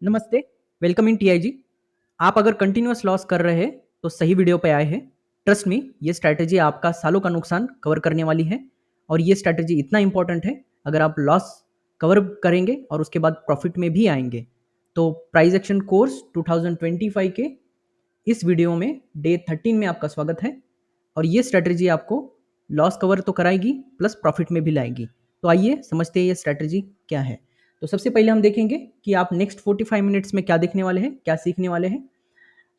नमस्ते, welcome in TIG. आप अगर कंटिन्यूअस लॉस कर रहे हैं तो सही वीडियो पे आए हैं। ट्रस्ट मी, ये स्ट्रैटेजी आपका सालों का नुकसान कवर करने वाली है और ये स्ट्रैटेजी इतना इंपॉर्टेंट है। अगर आप लॉस कवर करेंगे और उसके बाद प्रॉफिट में भी आएंगे तो प्राइस एक्शन कोर्स 2025 के इस वीडियो में डे 13 में आपका स्वागत है और ये स्ट्रैटेजी आपको लॉस कवर तो कराएगी प्लस प्रॉफिट में भी लाएगी। तो आइए समझते हैं ये स्ट्रैटेजी क्या है। तो सबसे पहले हम देखेंगे कि आप नेक्स्ट 45 मिनट्स में क्या देखने वाले हैं, क्या सीखने वाले हैं।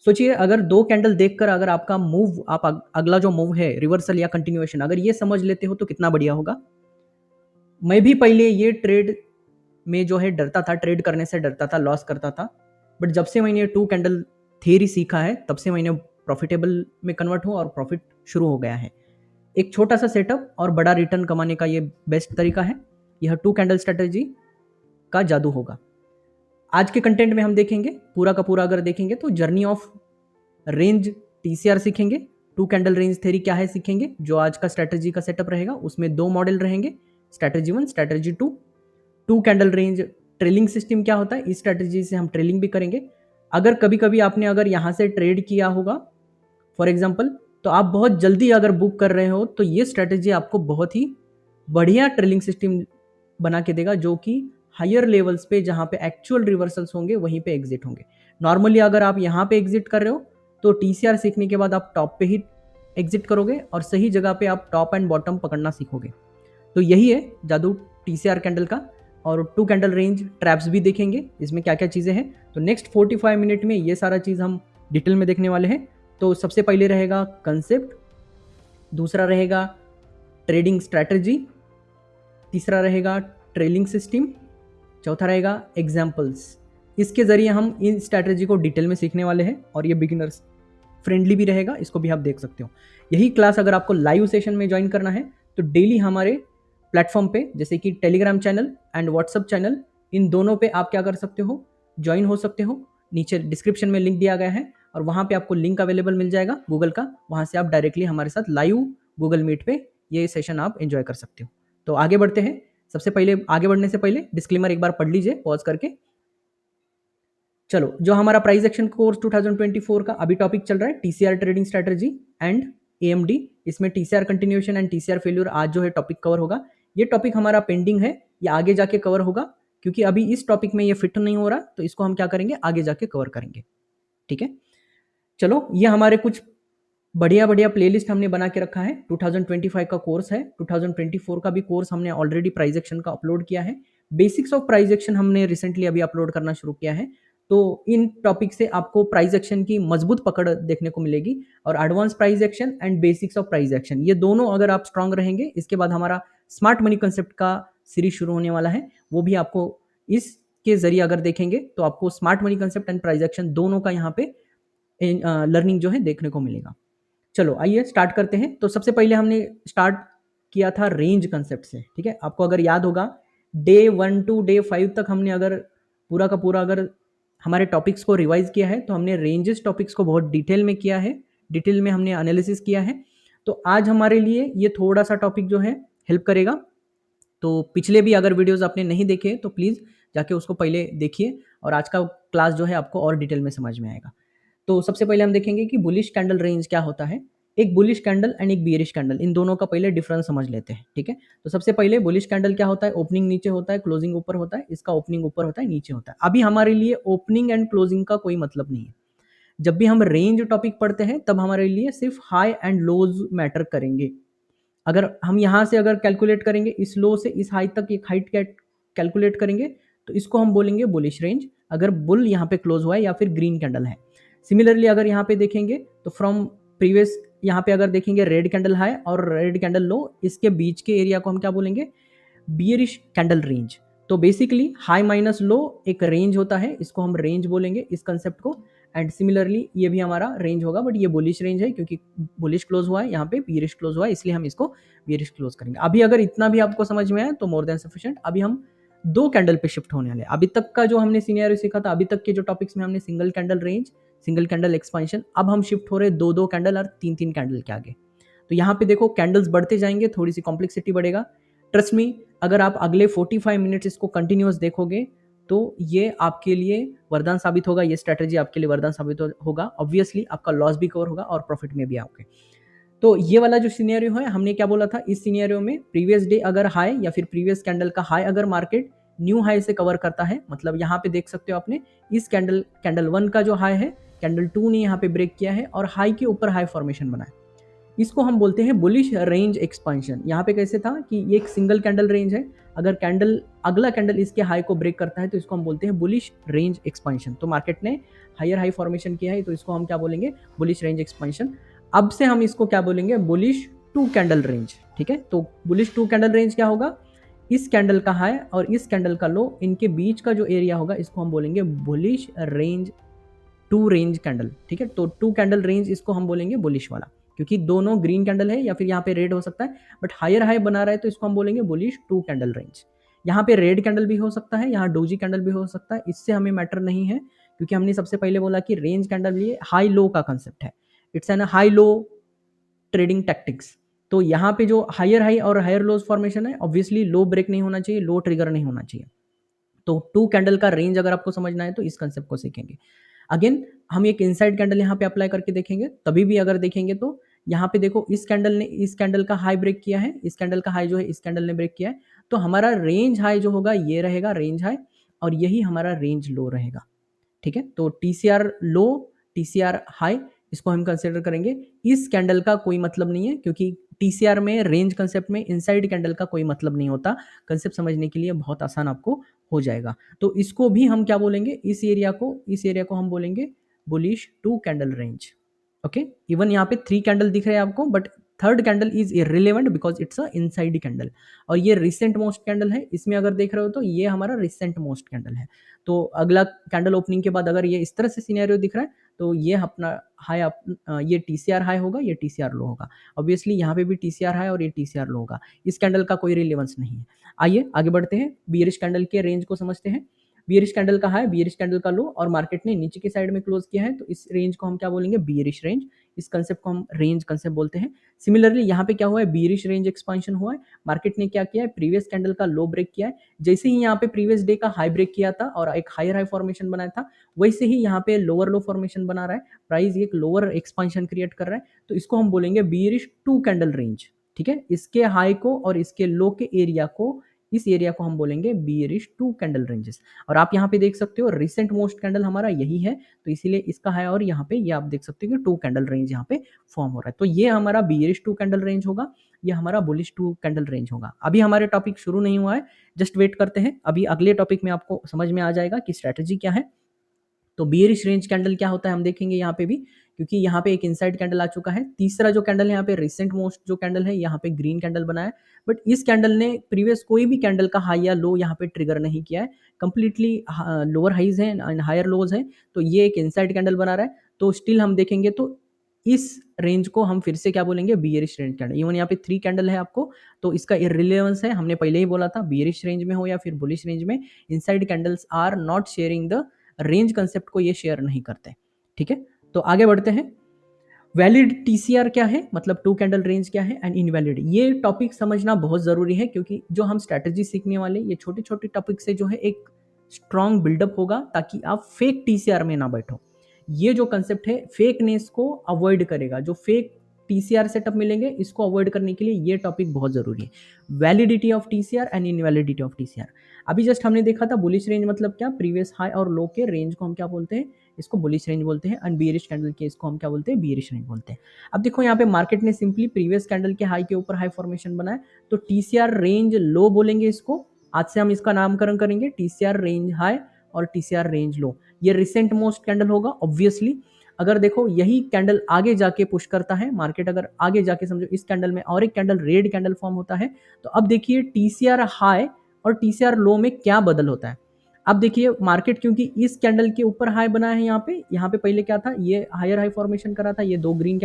सोचिए, अगर दो कैंडल देखकर अगर आपका मूव, आप अगला जो मूव है रिवर्सल या कंटिन्यूएशन, अगर ये समझ लेते हो तो कितना बढ़िया होगा। मैं भी पहले ये ट्रेड में जो है डरता था, ट्रेड करने से डरता था, लॉस करता था। बट जब से मैंने टू कैंडल थियरी सीखा है तब से मैंने प्रॉफिटेबल में कन्वर्ट हुआ और प्रॉफिट शुरू हो गया है। एक छोटा सा सेटअप और बड़ा रिटर्न कमाने का ये बेस्ट तरीका है। यह टू कैंडल स्ट्रेटेजी का जादू होगा। आज के कंटेंट में हम देखेंगे पूरा का पूरा, अगर देखेंगे तो जर्नी ऑफ रेंज टीसीआर सीखेंगे, टू कैंडल रेंज थ्योरी क्या है सीखेंगे, जो आज का स्ट्रेटजी का सेटअप रहेगा। उसमें दो मॉडल रहेंगे, strategy 1, strategy 2। Two candle range trailing system क्या होता है, इस स्ट्रेटजी से हम ट्रेलिंग भी करेंगे। अगर कभी कभी आपने अगर यहाँ से ट्रेड किया होगा फॉर एग्जाम्पल, तो आप बहुत जल्दी अगर बुक कर रहे हो तो ये स्ट्रेटजी आपको बहुत ही बढ़िया ट्रेलिंग सिस्टम बना के देगा, जो कि हायर लेवल्स पे जहाँ पे एक्चुअल रिवर्सल्स होंगे वहीं पे एग्जिट होंगे। नॉर्मली अगर आप यहाँ पे एग्जिट कर रहे हो तो टीसीआर सीखने के बाद आप टॉप पे ही एग्जिट करोगे और सही जगह पे आप टॉप एंड बॉटम पकड़ना सीखोगे। तो यही है जादू टीसीआर कैंडल का। और टू कैंडल रेंज ट्रैप्स भी देखेंगे, इसमें क्या क्या चीज़ें हैं। तो नेक्स्ट 45 मिनट में ये सारा चीज़ हम डिटेल में देखने वाले हैं। तो सबसे पहले रहेगा कंसेप्ट, दूसरा रहेगा ट्रेडिंग स्ट्रैटेजी, तीसरा रहेगा ट्रेलिंग सिस्टम, चौथा रहेगा एग्जाम्पल्स। इसके जरिए हम इन स्ट्रैटेजी को डिटेल में सीखने वाले हैं और ये बिगिनर्स फ्रेंडली भी रहेगा, इसको भी आप देख सकते हो। यही क्लास अगर आपको लाइव सेशन में ज्वाइन करना है तो डेली हमारे प्लेटफॉर्म पे, जैसे कि Telegram channel and WhatsApp channel, इन दोनों पे आप क्या कर सकते हो, ज्वाइन हो सकते हो। नीचे डिस्क्रिप्शन में लिंक दिया गया है और वहाँ पे आपको लिंक अवेलेबल मिल जाएगा गूगल का, वहाँ से आप डायरेक्टली हमारे साथ लाइव गूगल मीट पे ये सेशन आप एंजॉय कर सकते हो। तो आगे बढ़ते हैं। सबसे पहले आगे बढ़ने से पहले डिस्क्लेमर एक बार पढ़ लीजिए पॉज करके। चलो, जो हमारा प्राइस एक्शन कोर्स 2024 का अभी टॉपिक चल रहा है TCR trading strategy and AMD. इसमें TCR continuation and TCR failure आज जो है टॉपिक कवर होगा। ये टॉपिक हमारा पेंडिंग है, ये आगे जाके कवर होगा, क्योंकि अभी इस टॉपिक में ये फिट नहीं हो रहा, तो इसको हम क्या करेंगे, आगे जाके कवर करेंगे। ठीक है, चलो, ये हमारे कुछ बढ़िया बढ़िया प्लेलिस्ट हमने बना के रखा है। 2025 का कोर्स है, 2024 का भी कोर्स हमने ऑलरेडी प्राइस एक्शन का अपलोड किया है। बेसिक्स ऑफ प्राइस एक्शन हमने रिसेंटली अभी अपलोड करना शुरू किया है। तो इन टॉपिक से आपको प्राइस एक्शन की मजबूत पकड़ देखने को मिलेगी और advance price action and basics of price action, ये दोनों अगर आप स्ट्रांग रहेंगे, इसके बाद हमारा स्मार्ट मनी कंसेप्ट का सीरीज शुरू होने वाला है, वो भी आपको इसके जरिए अगर देखेंगे तो आपको smart money concept and price action दोनों का यहाँ पे लर्निंग जो है देखने को मिलेगा। चलो आइए स्टार्ट करते हैं। तो सबसे पहले हमने स्टार्ट किया था रेंज कंसेप्ट से। ठीक है, आपको अगर याद होगा डे 1 टू डे 5 तक हमने अगर पूरा का पूरा अगर हमारे टॉपिक्स को रिवाइज किया है तो हमने रेंजेस टॉपिक्स को बहुत डिटेल में किया है, डिटेल में हमने एनालिसिस किया है। तो आज हमारे लिए ये थोड़ा सा टॉपिक जो है हेल्प करेगा। तो पिछले भी अगर वीडियोस आपने नहीं देखे तो प्लीज़ जाके उसको पहले देखिए और आज का क्लास जो है आपको और डिटेल में समझ में आएगा। तो सबसे पहले हम देखेंगे कि बुलिश कैंडल रेंज क्या होता है। एक बुलिश कैंडल एंड एक बियरिश कैंडल, इन दोनों का पहले डिफरेंस समझ लेते हैं। ठीक है, तो सबसे पहले बुलिश कैंडल क्या होता है, ओपनिंग नीचे होता है, क्लोजिंग ऊपर होता है। इसका ओपनिंग ऊपर होता है, नीचे होता है। अभी हमारे लिए ओपनिंग एंड क्लोजिंग का कोई मतलब नहीं है। जब भी हम रेंज टॉपिक पढ़ते हैं तब हमारे लिए सिर्फ हाई एंड लोज मैटर करेंगे। अगर हम यहाँ से अगर कैलकुलेट करेंगे, इस लो से इस हाइट तक एक हाइट कैलकुलेट करेंगे तो इसको हम बोलेंगे बुलिश रेंज, अगर बुल यहाँ पे क्लोज हुआ है या फिर ग्रीन कैंडल है। सिमिलरली अगर यहाँ पे देखेंगे तो फ्रॉम प्रीवियस, यहाँ पे अगर देखेंगे रेड कैंडल हाई और रेड कैंडल लो, इसके बीच के एरिया को हम क्या बोलेंगे, बियरिश कैंडल रेंज। तो बेसिकली हाई माइनस लो एक रेंज होता है, इसको हम रेंज बोलेंगे इस कंसेप्ट को। एंड सिमिलरली ये भी हमारा रेंज होगा, बट ये बुलिश रेंज है क्योंकि बुलिश क्लोज हुआ है, यहाँ पे बियरिश क्लोज हुआ है, इसलिए हम इसको बियरिश क्लोज करेंगे। अभी अगर इतना भी आपको समझ में आया तो मोर देन सफिशिएंट। अभी हम दो कैंडल पे शिफ्ट होने वाले। अभी तक का जो हमने सीनियर सीखा था, अभी तक के जो टॉपिक्स में हमने single candle range, single candle expansion, अब हम शिफ्ट हो रहे दो दो कैंडल और तीन तीन कैंडल के आगे। तो यहाँ पे देखो कैंडल्स बढ़ते जाएंगे, थोड़ी सी कॉम्प्लेक्सिटी बढ़ेगा। ट्रस्ट मी, अगर आप अगले 45 मिनट्स इसको कंटिन्यूअस देखोगे तो ये आपके लिए वरदान साबित होगा, ये स्ट्रैटेजी आपके लिए वरदान साबित होगा। ऑब्वियसली आपका लॉस भी कवर होगा और प्रॉफिट में भी आओगे। तो ये वाला जो सिनेरियो है, हमने क्या बोला था, इस सिनेरियो में प्रीवियस डे अगर हाई या फिर प्रीवियस कैंडल का हाई अगर मार्केट न्यू हाई से कवर करता है, मतलब यहाँ पे देख सकते हो आपने इस कैंडल 1 का जो हाई है, कैंडल 2 ने यहाँ पे ब्रेक किया है और हाई के ऊपर हाई फॉर्मेशन बनाया। इसको हम बोलते हैं बुलिश रेंज एक्सपेंशन। यहाँ पे कैसे था कि ये एक सिंगल कैंडल रेंज है, अगर अगला कैंडल इसके हाई को ब्रेक करता है तो इसको हम बोलते हैं बुलिश रेंज एक्सपेंशन। तो मार्केट ने हायर हाई फॉर्मेशन किया है तो इसको हम क्या बोलेंगे, बुलिश रेंज एक्सपेंशन। अब से हम इसको क्या बोलेंगे, बुलिश 2 कैंडल रेंज। ठीक है, तो बुलिश 2 कैंडल रेंज क्या होगा, इस कैंडल का हाई और इस कैंडल का लो, इनके बीच का जो एरिया होगा इसको हम बोलेंगे बुलिश रेंज 2 रेंज कैंडल। ठीक है, तो 2 कैंडल रेंज इसको हम बोलेंगे बुलिश वाला, क्योंकि दोनों ग्रीन कैंडल है या फिर यहाँ पे रेड हो सकता है, बट हायर हाई बना रहा है तो इसको हम बोलेंगे बुलिश 2 कैंडल रेंज। यहाँ पे रेड कैंडल भी हो सकता है, यहाँ डोजी कैंडल भी हो सकता है, इससे हमें मैटर नहीं है, क्योंकि हमने सबसे पहले बोला कि रेंज कैंडल ये हाई लो का कंसेप्ट है, it's an high low trading tactics. तो यहाँ पे जो हायर हाई और हायर लोज फॉर्मेशन है, ऑब्वियसली लो ब्रेक नहीं होना चाहिए, लो ट्रिगर नहीं होना चाहिए। तो 2 कैंडल का रेंज अगर आपको समझना है तो इस कंसेप्ट को सीखेंगे। अगेन हम एक इनसाइड कैंडल यहाँ पे अप्लाई करके देखेंगे, तभी भी अगर देखेंगे तो यहाँ पे देखो इस कैंडल ने इस कैंडल का हाई ब्रेक किया है, इस कैंडल का हाई जो है इस कैंडल ने ब्रेक किया है, तो हमारा रेंज हाई जो होगा ये रहेगा रेंज हाई, और यही हमारा रेंज लो रहेगा। ठीक है, तो टीसीआर लो, टीसीआर हाई, इसको हम कंसिडर करेंगे। इस कैंडल का कोई मतलब नहीं है, क्योंकि टीसीआर में रेंज कंसेप्ट में इनसाइड कैंडल का कोई मतलब नहीं होता। कंसेप्ट समझने के लिए बहुत आसान आपको हो जाएगा। तो इसको भी हम क्या बोलेंगे, इस एरिया को हम बोलेंगे bullish 2 candle range. Okay, even यहाँ पे 3 कैंडल दिख रहे हैं आपको, but third candle is irrelevant because it's a inside candle, और ये रिसेंट मोस्ट कैंडल है। इसमें अगर देख रहे हो तो ये हमारा रिसेंट मोस्ट कैंडल है। तो अगला कैंडल ओपनिंग के बाद अगर ये इस तरह से सिनेरियो दिख रहा है तो ये अपना हाई ये टीसीआर हाई होगा, ये टीसीआर लो होगा। ऑब्वियसली यहाँ पे भी टीसीआर हाई और ये टीसीआर लो होगा, इस कैंडल का कोई रिलेवेंस नहीं है। आइए आगे बढ़ते हैं, बियरिश कैंडल के रेंज को समझते हैं। बियरिश कैंडल का हाई, बियरिश कैंडल का लो, और मार्केट ने नीचे की साइड में क्लोज किया है, तो इस रेंज को हम क्या बोलेंगे, बियरिश रेंज। इस कंसेप्ट को हम रेंज कंसेप्ट बोलते हैं। सिमिलरली यहाँ पे क्या हुआ है, बियरिश रेंज एक्सपेंशन हुआ है। मार्केट ने क्या किया है, प्रीवियस कैंडल का लो ब्रेक किया है। जैसे ही यहाँ पे प्रीवियस डे का हाई ब्रेक किया था और एक हायर हाई फॉर्मेशन बनाया था, वैसे ही यहाँ पे लोअर लो फॉर्मेशन बना रहा है, प्राइस एक लोअर एक्सपेंशन क्रिएट कर रहा है, तो इसको हम बोलेंगे बियरिश 2 कैंडल रेंज। ठीक है, इसके हाई को और इसके लो के एरिया को, इस एरिया को हम बोलेंगे बियरिश 2 कैंडल रेंजेस। और आप यहाँ पे देख सकते हो रिसेंट मोस्ट कैंडल हमारा यही है, तो इसीलिए इसका है, और यहाँ पे ये आप देख सकते हो कि 2 कैंडल रेंज यहाँ पे फॉर्म हो रहा है। तो ये हमारा बियरिश 2 कैंडल रेंज होगा, ये हमारा बुलिश 2 कैंडल रेंज होगा। अभी हमारे टॉपिक शुरू नहीं हुआ है, जस्ट वेट करते हैं, अभी अगले टॉपिक में आपको समझ में आ जाएगा कि स्ट्रैटेजी क्या है। तो बियरिश रेंज कैंडल क्या होता है हम देखेंगे यहाँ पे भी, क्योंकि यहाँ पे एक इनसाइड कैंडल आ चुका है। तीसरा जो कैंडल है यहाँ पे रिसेंट मोस्ट जो कैंडल है, यहाँ पे ग्रीन कैंडल बनाया है, बट इस कैंडल ने प्रीवियस कोई भी कैंडल का हाई या लो यहाँ पे ट्रिगर नहीं किया है, कंप्लीटली लोअर हाइज है एंड हायर लोज है, तो ये एक इनसाइड कैंडल बना रहा है। तो स्टिल हम देखेंगे तो इस रेंज को हम फिर से क्या बोलेंगे, बियरिश रेंज कैंडल। इवन यहाँ पे 3 कैंडल है आपको, तो इसका इररिलेवेंस है, हमने पहले ही बोला था, बियरिश रेंज में हो या फिर बुलिश रेंज में, inside candles are not sharing the range concept को, ये शेयर नहीं करते। ठीक है, तो आगे बढ़ते हैं। वैलिड टीसीआर क्या है, मतलब 2 कैंडल रेंज क्या है, एंड इनवैलिड, ये टॉपिक समझना बहुत जरूरी है, क्योंकि जो हम स्ट्रैटेजी सीखने वाले ये छोटे छोटे टॉपिक से जो है एक स्ट्रॉन्ग बिल्डअप होगा, ताकि आप फेक टीसीआर में ना बैठो। ये जो कंसेप्ट है फेकनेस को अवॉइड करेगा, जो फेक टीसीआर सेटअप मिलेंगे इसको अवॉइड करने के लिए ये टॉपिक बहुत जरूरी है, validity of TCR and invalidity of TCR. अभी जस्ट हमने देखा था बुलिश रेंज मतलब क्या, प्रीवियस हाई और लो के रेंज को हम क्या बोलते हैं, इसको बुलिश रेंज बोलते हैं, एंड बियरिश कैंडल के इसको हम क्या बोलते हैं, बियरिश रेंज बोलते हैं। अब देखो यहाँ पे मार्केट ने सिंपली प्रीवियस कैंडल के हाई के ऊपर हाई फॉर्मेशन बनाया, तो टीसीआर रेंज लो बोलेंगे इसको, आज से हम इसका नामकरण करेंगे टीसीआर रेंज हाई और टीसीआर रेंज लो। ये रिसेंट मोस्ट कैंडल होगा ऑब्वियसली। अगर देखो यही कैंडल आगे जाके पुश करता है मार्केट, अगर आगे जाके समझो इस कैंडल में और एक कैंडल रेड कैंडल फॉर्म होता है, तो अब देखिए टीसीआर हाई और टीसीआर लो में क्या बदल होता है। अब देखिए मार्केट क्योंकि इस कैंडल के ऊपर हाई बना है, यहाँ पे पहले क्या था, ये हायर हाई फॉर्मेशन करा था, ये दो ग्रीन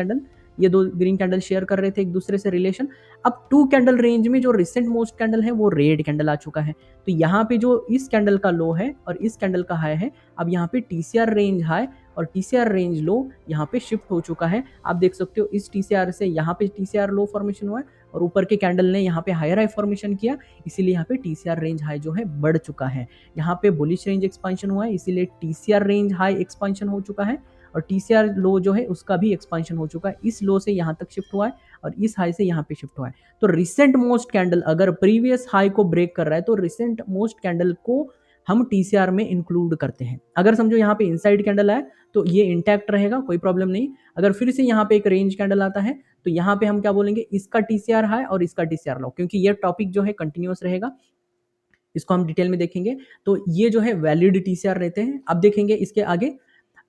कैंडल शेयर कर रहे थे एक दूसरे से रिलेशन। अब 2 कैंडल रेंज में जो रिसेंट मोस्ट कैंडल है वो रेड कैंडल आ चुका है, तो यहाँ पे जो इस कैंडल का लो है और इस कैंडल का हाई है, अब यहाँ पे टीसीआर रेंज हाई और टीसीआर रेंज लो यहाँ पे शिफ्ट हो चुका है। आप देख सकते हो इस टीसीआर से यहाँ पे टीसीआर लो फॉर्मेशन हुआ है, और ऊपर के कैंडल ने यहाँ पे हायर हाई फॉर्मेशन किया, इसीलिए यहाँ पे टीसीआर रेंज हाई जो है बढ़ चुका है। यहाँ पे बुलिश रेंज एक्सपांशन हुआ है, इसीलिए टीसीआर रेंज हाई एक्सपांशन हो चुका है, और टीसीआर लो जो है उसका भी एक्सपांशन हो चुका है। इस लो से यहाँ तक शिफ्ट हुआ है और इस हाई से यहाँ पे शिफ्ट हुआ है। तो रिसेंट मोस्ट कैंडल अगर प्रीवियस हाई को ब्रेक कर रहा है तो रिसेंट मोस्ट कैंडल को हम टीसीआर में इंक्लूड करते हैं। अगर समझो यहाँ पे इनसाइड कैंडल आए तो ये इंटैक्ट रहेगा, कोई प्रॉब्लम नहीं। अगर फिर से यहाँ पे एक रेंज कैंडल आता है तो यहाँ पे हम क्या बोलेंगे, इसका टीसीआर हाई और इसका टीसीआर लो, क्योंकि ये टॉपिक जो है कंटिन्यूअस रहेगा, इसको हम डिटेल में देखेंगे। तो ये जो है वैलिड टीसीआर रहते हैं। अब देखेंगे इसके आगे।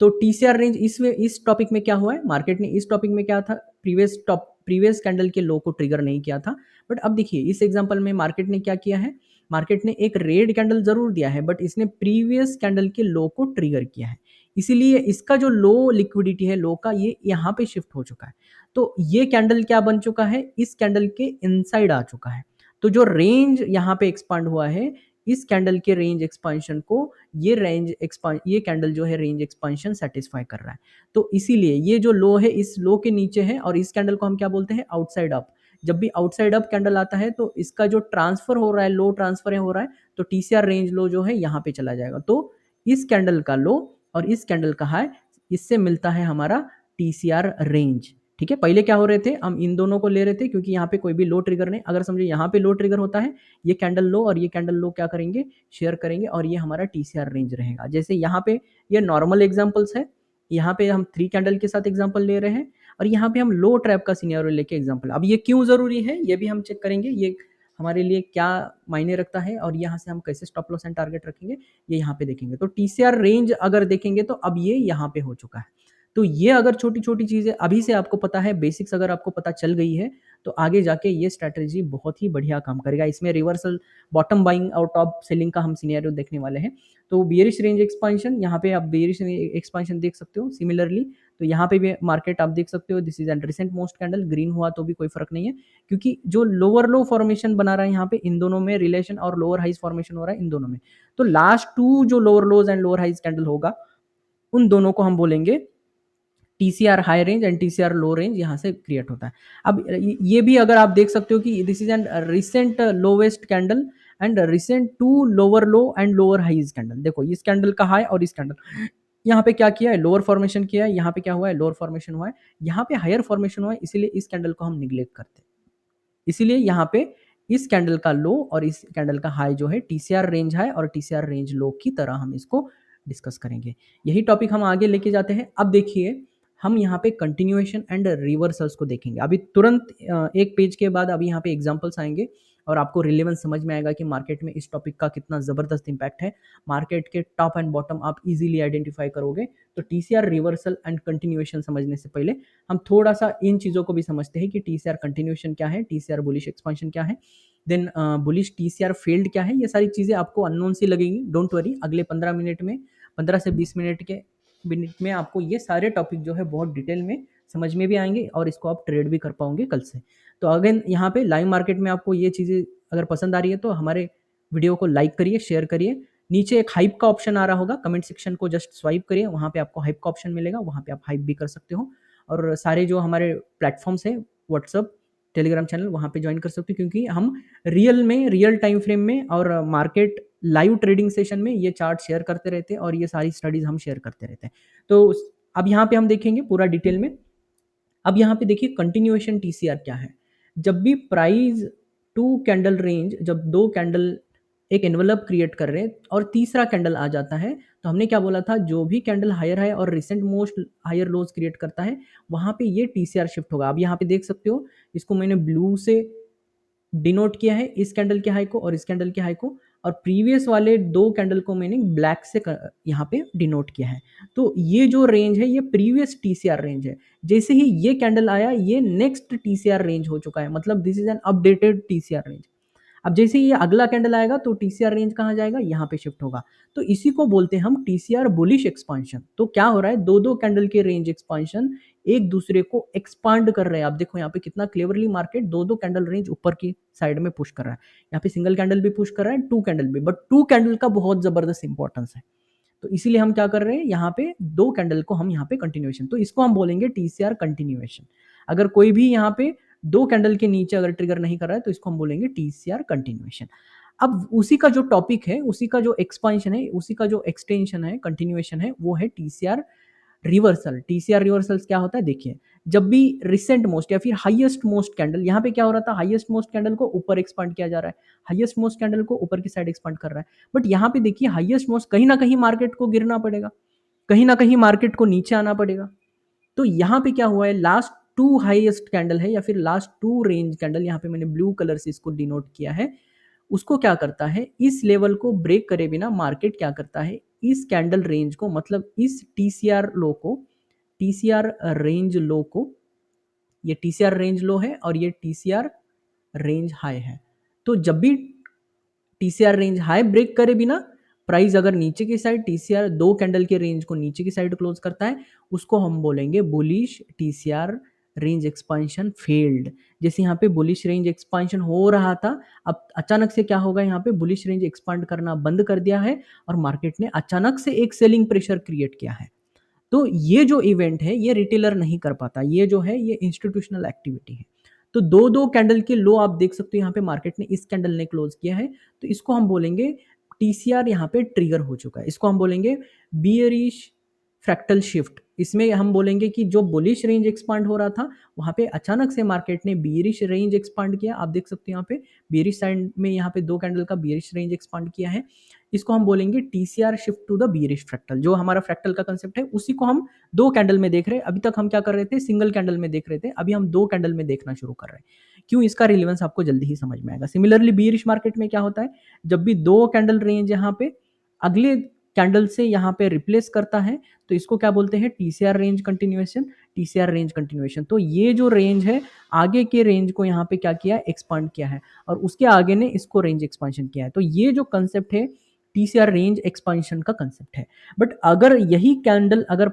तो टीसीआर रेंज इस टॉपिक में क्या हुआ है, मार्केट ने इस टॉपिक में क्या था, प्रीवियस कैंडल के लो को ट्रिगर नहीं किया था। बट अब देखिए इस एग्जांपल में मार्केट ने क्या किया है, मार्केट ने एक रेड कैंडल जरूर दिया है बट इसने प्रीवियस कैंडल के लो को ट्रिगर किया है, इसीलिए इसका जो लो लिक्विडिटी है लो का, ये यहाँ पे शिफ्ट हो चुका है। तो ये कैंडल क्या बन चुका है, इस कैंडल के इनसाइड आ चुका है। तो जो रेंज यहाँ पे एक्सपांड हुआ है, इस कैंडल के रेंज एक्सपांशन को ये कैंडल जो है रेंज एक्सपांशन सेटिस्फाई कर रहा है। तो इसीलिए ये जो लो है इस लो के नीचे है, और इस कैंडल को हम क्या बोलते हैं, आउटसाइड अप। जब भी आउटसाइड अप कैंडल आता है तो इसका जो ट्रांसफर हो रहा है, लो ट्रांसफर हो रहा है, तो टीसीआर रेंज लो जो है यहाँ पे चला जाएगा। तो इस कैंडल का लो और इस कैंडल का हाई, इससे मिलता है हमारा टीसीआर रेंज। ठीक है, पहले क्या हो रहे थे, हम इन दोनों को ले रहे थे क्योंकि यहाँ पे कोई भी लो ट्रिगर नहीं। अगर समझिए यहाँ पे लो ट्रिगर होता है, ये कैंडल लो और ये कैंडल लो क्या करेंगे, शेयर करेंगे, और ये हमारा टीसीआर रेंज रहेगा। जैसे यहाँ पे ये नॉर्मल एग्जांपल्स है, यहाँ पे हम 3 कैंडल के साथ एग्जांपल ले रहे हैं, और यहाँ पे हम लो ट्रैप का सिनेरियो लेके एग्जांपल। अब ये क्यों जरूरी है ये भी हम चेक करेंगे, ये हमारे लिए क्या मायने रखता है, और यहाँ से हम कैसे स्टॉप लॉस एंड टारगेट रखेंगे ये यहाँ पे देखेंगे। तो टीसीआर रेंज अगर देखेंगे तो अब ये यहाँ पे हो चुका है। तो ये अगर छोटी छोटी चीजें अभी से आपको पता है, बेसिक्स अगर आपको पता चल गई है, तो आगे जाके ये स्ट्रैटेजी बहुत ही बढ़िया काम करेगा। इसमें रिवर्सल, बॉटम बाइंग और टॉप सेलिंग का हम सिनेरियो देखने वाले हैं। तो बियरिश रेंज एक्सपांशन, यहाँ पे आप बियरिश एक्सपांशन देख सकते हो। सिमिलरली तो यहाँ पे भी मार्केट आप देख सकते हो, this is an recent most candle, green हुआ तो भी कोई फर्क नहीं है, क्योंकि जो लोअर लो फॉर्मेशन बना रहा है यहाँ पे, इन दोनों में रिलेशन, और लोअर हाइज फॉर्मेशन हो रहा है इन दोनों में। तो लास्ट टू जो lower lows and lower highs candle होगा, उन दोनों को हम बोलेंगे TCR high range and TCR low range, यहाँ से क्रिएट होता है। अब ये भी अगर आप देख सकते हो कि this is an recent lowest candle and recent two lower low and lower highs candle. देखो इस कैंडल का हाई और इस कैंडल, यहाँ पे क्या किया है, लोअर फॉर्मेशन किया है, यहाँ पे क्या हुआ है, लोअर फॉर्मेशन हुआ है, यहाँ पे हायर फॉर्मेशन हुआ है, इसीलिए इस कैंडल को हम निग्लेक्ट करते हैं। इसीलिए यहाँ पे इस कैंडल का लो और इस कैंडल का हाई जो है टीसीआर रेंज हाई और टीसीआर रेंज लो की तरह हम इसको डिस्कस करेंगे। यही टॉपिक हम आगे लेके जाते हैं। अब देखिए हम यहाँ पे कंटिन्यूएशन एंड रिवर्सल्स को देखेंगे। अभी तुरंत एक पेज के बाद अभी यहाँ पे एग्जांपल्स आएंगे और आपको रिलेवेंस समझ में आएगा कि मार्केट में इस टॉपिक का कितना जबरदस्त इंपैक्ट है। मार्केट के टॉप एंड बॉटम आप इजीली आइडेंटिफाई करोगे। तो टीसीआर रिवर्सल एंड कंटिन्यूएशन समझने से पहले हम थोड़ा सा इन चीज़ों को भी समझते हैं कि टीसीआर कंटिन्यूएशन क्या है, टीसीआर बुलिश एक्सपांशन क्या है, देन बुलिश टीसीआर फेल्ड क्या है। ये सारी चीज़ें आपको अननोन सी लगेंगी, डोंट वरी। अगले 15 मिनट में, 15 से 20 मिनट में आपको ये सारे टॉपिक जो है बहुत डिटेल में समझ में भी आएंगे और इसको आप ट्रेड भी कर पाओगे कल से। तो अगेन यहाँ पे लाइव मार्केट में आपको ये चीज़ें अगर पसंद आ रही है तो हमारे वीडियो को लाइक करिए, शेयर करिए। नीचे एक हाइप का ऑप्शन आ रहा होगा, कमेंट सेक्शन को जस्ट स्वाइप करिए, वहाँ पे आपको हाइप का ऑप्शन मिलेगा, वहाँ पे आप हाइप भी कर सकते हो। और सारे जो हमारे प्लेटफॉर्म्स हैं, व्हाट्सअप, टेलीग्राम चैनल, वहाँ पे ज्वाइन कर सकते हो, क्योंकि हम रियल टाइम फ्रेम में और मार्केट लाइव ट्रेडिंग सेशन में ये चार्ट शेयर करते रहते हैं और ये सारी स्टडीज हम शेयर करते रहते हैं। तो अब यहाँ पे हम देखेंगे पूरा डिटेल में। अब यहाँ पे देखिए कंटिन्यूएशन टीसीआर क्या है। जब भी प्राइस टू कैंडल रेंज, जब दो कैंडल एक एनवलप क्रिएट कर रहे हैं और तीसरा कैंडल आ जाता है, तो हमने क्या बोला था, जो भी कैंडल हायर है और recent most higher lows create करता है, वहां पे ये टीसीआर शिफ्ट होगा। अब यहाँ पे देख सकते हो, इसको मैंने ब्लू से डिनोट किया है, इस कैंडल के हाई को और इस कैंडल के हाई को, और प्रीवियस वाले दो कैंडल को मैंने ब्लैक से यहाँ पे डिनोट किया है। तो ये जो रेंज है ये प्रीवियस टीसीआर रेंज है। जैसे ही ये कैंडल आया, ये नेक्स्ट टीसीआर रेंज हो चुका है, मतलब this is N updated TCR range. अब जैसे ये अगला कैंडल आएगा तो टीसीआर रेंज कहाँ जाएगा, यहाँ पे शिफ्ट होगा। तो इसी को बोलते हैं हम टीसीआर बुलिश एक्सपांशन। तो क्या हो रहा है, दो दो कैंडल के रेंज एक्सपांशन एक दूसरे को एक्सपांड कर रहे हैं। आप देखो यहाँ पे कितना क्लेवरली मार्केट दो दो कैंडल रेंज ऊपर की साइड में पुश कर रहा है। यहाँ पे सिंगल कैंडल भी पुश कर रहा है, टू कैंडल भी, बट टू कैंडल का बहुत जबरदस्त इंपॉर्टेंस है। तो इसीलिए हम क्या कर रहे हैं, यहाँ पे दो कैंडल को हम यहाँ पे कंटिन्यूएशन, तो इसको हम बोलेंगे टीसीआर कंटिन्यूएशन। अगर कोई भी यहाँ पे 2 कैंडल के नीचे अगर ट्रिगर नहीं कर रहा है तो इसको हम बोलेंगे टीसीआर कंटिन्यूएशन। अब उसी का जो टॉपिक है, उसी का जो एक्सपांशन है, उसी का जो एक्सटेंशन है, कंटिन्यूएशन है, वो है टीसीआर रिवर्सल। टीसीआर रिवर्सल्स क्या होता है देखिए, जब भी रिसेंट मोस्ट या फिर हाईएस्ट मोस्ट कैंडल, यहाँ पे क्या हो रहा था, हाईएस्ट मोस्ट कैंडल को ऊपर एक्सपांड किया जा रहा है, हाईएस्ट मोस्ट कैंडल को ऊपर की साइड एक्सपांड कर रहा है, बट यहाँ पे देखिए हाईएस्ट मोस्ट कहीं ना कहीं मार्केट को गिरना पड़ेगा, कहीं ना कहीं मार्केट को नीचे आना पड़ेगा। तो यहाँ पे क्या हुआ है, लास्ट टू हाईएस्ट कैंडल है या फिर लास्ट टू रेंज कैंडल, यहाँ पे मैंने ब्लू कलर से इसको डिनोट किया है, उसको क्या करता है, इस लेवल को ब्रेक करे बिना मार्केट क्या करता है, इस कैंडल रेंज को, मतलब इस टीसीआर लो को, टीसीआर रेंज लो को, ये टीसीआर रेंज लो है और ये टीसीआर रेंज हाई है। तो जब भी टीसीआर रेंज हाई ब्रेक करे बिना प्राइस अगर नीचे की साइड टीसीआर 2 कैंडल के रेंज को नीचे की साइड क्लोज करता है, उसको हम बोलेंगे bullish TCR range expansion failed. जैसे यहाँ पे बुलिश रेंज एक्सपांशन हो रहा था, अब अचानक से क्या होगा, यहाँ पे बुलिश रेंज एक्सपांड करना बंद कर दिया है और मार्केट ने अचानक से एक सेलिंग प्रेशर क्रिएट किया है। तो ये जो इवेंट है ये रिटेलर नहीं कर पाता, ये जो है ये इंस्टीट्यूशनल एक्टिविटी है। तो दो दो कैंडल के लो आप देख सकते हो, यहाँ पे मार्केट ने इस कैंडल ने क्लोज किया है, तो इसको हम बोलेंगे टीसीआर यहाँ पे ट्रिगर हो चुका है, इसको हम बोलेंगे बियरिश फ्रैक्टल शिफ्ट। इसमें हम बोलेंगे कि जो बुलिश रेंज एक्सपांड हो रहा था, वहाँ पे अचानक से मार्केट ने बियरिश रेंज एक्सपांड किया, आप देख सकते हो यहाँ पे बियरिश साइड में यहाँ पे 2 कैंडल का बियरिश रेंज एक्सपांड किया है, इसको हम बोलेंगे TCR shift to the bearish fractal. जो हमारा फ्रैक्टल का कंसेप्ट है उसी को हम 2 कैंडल में देख रहे हैं। अभी तक हम क्या कर रहे थे, सिंगल कैंडल में देख रहे थे, अभी हम 2 कैंडल में देखना शुरू कर रहे हैं। क्यों, इसका रिलेवेंस आपको जल्दी ही समझ में आएगा। सिमिलरली बियरिश मार्केट में क्या होता है, जब भी 2 कैंडल रेंज यहाँ पे अगले कैंडल से यहाँ पे रिप्लेस करता है, तो इसको क्या बोलते हैं, TCR range continuation, TCR range continuation. तो ये जो रेंज है, आगे के रेंज को यहाँ पे क्या किया, एक्सपांड किया है, और उसके आगे ने इसको रेंज एक्सपांशन किया है। तो ये जो कंसेप्ट है टीसीआर रेंज एक्सपांशन का कंसेप्ट है। बट अगर यही कैंडल अगर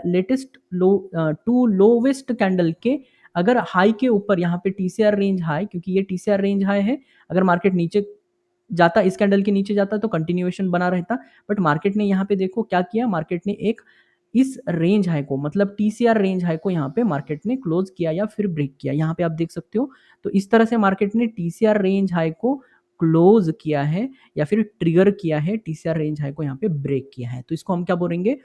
latest low to lowest candle के अगर हाई के ऊपर यहाँ पे टीसीआर रेंज हाई, क्योंकि ये टीसीआर रेंज हाई है, अगर मार्केट नीचे जाता, इस कैंडल के नीचे जाता तो कंटिन्यूएशन बना रहता, बट मार्केट ने यहाँ पे देखो क्या किया, मार्केट ने एक इस रेंज हाई को, मतलब टीसीआर रेंज हाई को यहाँ पे मार्केट ने क्लोज किया या फिर ब्रेक किया, यहाँ पे आप देख सकते हो। तो इस तरह से मार्केट ने टीसीआर रेंज हाई को क्लोज किया है या फिर ट्रिगर किया है, टीसीआर रेंज हाई को यहाँ पे ब्रेक किया है। तो इसको हम क्या बोलेंगे,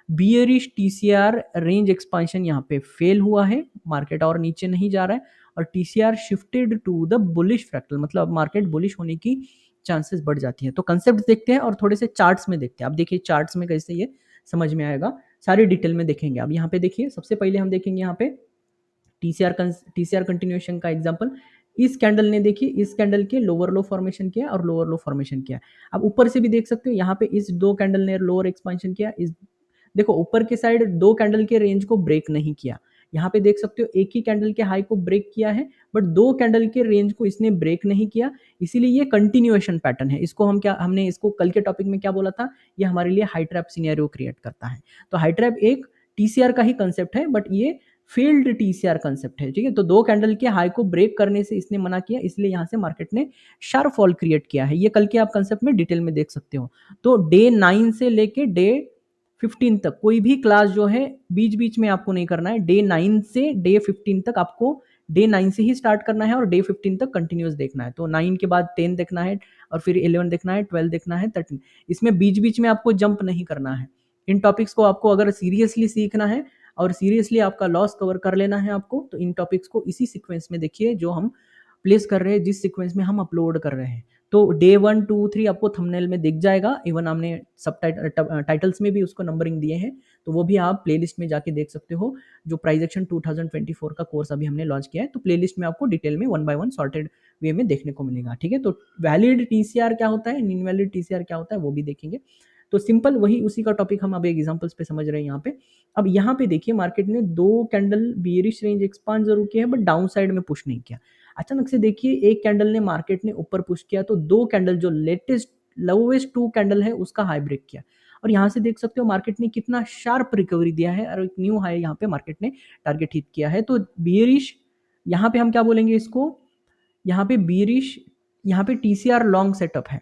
बियरिश टीसीआर रेंज एक्सपांशन यहाँ पे फेल हुआ है, मार्केट और नीचे नहीं जा रहा है, और TCR shifted to the bullish fractal, मतलब मार्केट बुलिश होने की चांसेस बढ़ जाती है। तो कंसेप्ट देखते हैं और थोड़े से चार्ट्स में देखते हैं। अब देखिए चार्ट्स में कैसे ये समझ में आएगा, सारी डिटेल में देखेंगे। अब यहाँ पे देखिए, सबसे पहले हम देखेंगे यहाँ पे टीसीआर कंटिन्यूएशन का एग्जांपल। इस कैंडल ने देखिए, इस कैंडल के लोअर लो फॉर्मेशन किया और लोअर लो फॉर्मेशन किया। अब ऊपर से भी देख सकते हो, यहाँ पे इस 2 कैंडल ने लोअर एक्सपांशन किया, इस देखो ऊपर के साइड 2 कैंडल के रेंज को ब्रेक नहीं किया, यहाँ पे देख सकते हो एक ही कैंडल के हाई को ब्रेक किया है, बट 2 कैंडल के रेंज को इसने ब्रेक नहीं किया, इसीलिए ये कंटिन्यूएशन पैटर्न है। इसको हम क्या, हमने इसको कल के टॉपिक में क्या बोला था, ये हमारे लिए हाई ट्रैप सिनेरियो क्रिएट करता है। तो हाई ट्रैप एक टीसीआर का ही कंसेप्ट है, बट ये फील्ड टीसीआर कंसेप्ट है, ठीक है। तो 2 कैंडल के हाई को ब्रेक करने से इसने मना किया, इसलिए यहाँ से मार्केट ने शार्प फॉल क्रिएट किया है। ये कल के आप कंसेप्ट में डिटेल में देख सकते हो। तो डे 9 से लेके डे 15 तक कोई भी क्लास जो है बीच बीच में आपको नहीं करना है, डे 9 से डे 15 तक आपको डे 9 से ही स्टार्ट करना है और डे 15 तक कंटिन्यूस देखना है। तो 9 के बाद 10 देखना है और फिर 11 देखना है, 12 देखना है, 13, इसमें बीच बीच में आपको जंप नहीं करना है। इन टॉपिक्स को आपको अगर सीरियसली सीखना है और सीरियसली आपका लॉस कवर कर लेना है आपको, तो इन टॉपिक्स को इसी सीक्वेंस में देखिए जो हम प्लेस कर रहे हैं, जिस सीक्वेंस में हम अपलोड कर रहे हैं। तो डे 1, 2, 3 आपको थंबनेल में दिख जाएगा, इवन हमने सब टाइटल्स में भी उसको नंबरिंग दिए हैं, तो वो भी आप प्लेलिस्ट में जाके देख सकते हो। जो प्राइस एक्शन 2024 का कोर्स अभी हमने लॉन्च किया है, तो प्लेलिस्ट में आपको डिटेल में 1 बाय 1 सॉर्टेड वे में देखने को मिलेगा, ठीक है। तो वैलिड टीसीआर क्या होता है, इनवैलिड टीसीआर क्या होता है, वो भी देखेंगे। तो सिंपल वही उसी का टॉपिक हम अब एग्जांपल्स पे समझ रहे हैं यहाँ पे। अब यहाँ पे देखिए मार्केट ने 2 कैंडल बियरिश रेंज एक्सपांड जरूर किया है, बट डाउन साइड में पुश नहीं किया। अचानक से देखिए एक कैंडल ने मार्केट ने ऊपर पुश किया, तो 2 कैंडल जो लेटेस्ट लोवेस्ट 2 कैंडल है उसका हाई ब्रेक किया, और यहाँ से देख सकते हो मार्केट ने कितना शार्प रिकवरी दिया है और एक न्यू हाई यहाँ पे मार्केट ने टारगेट हिट किया है। तो बियरिश यहाँ पे हम क्या बोलेंगे इसको, यहाँ पे बियरिश, यहाँ पे टीसीआर लॉन्ग सेटअप है।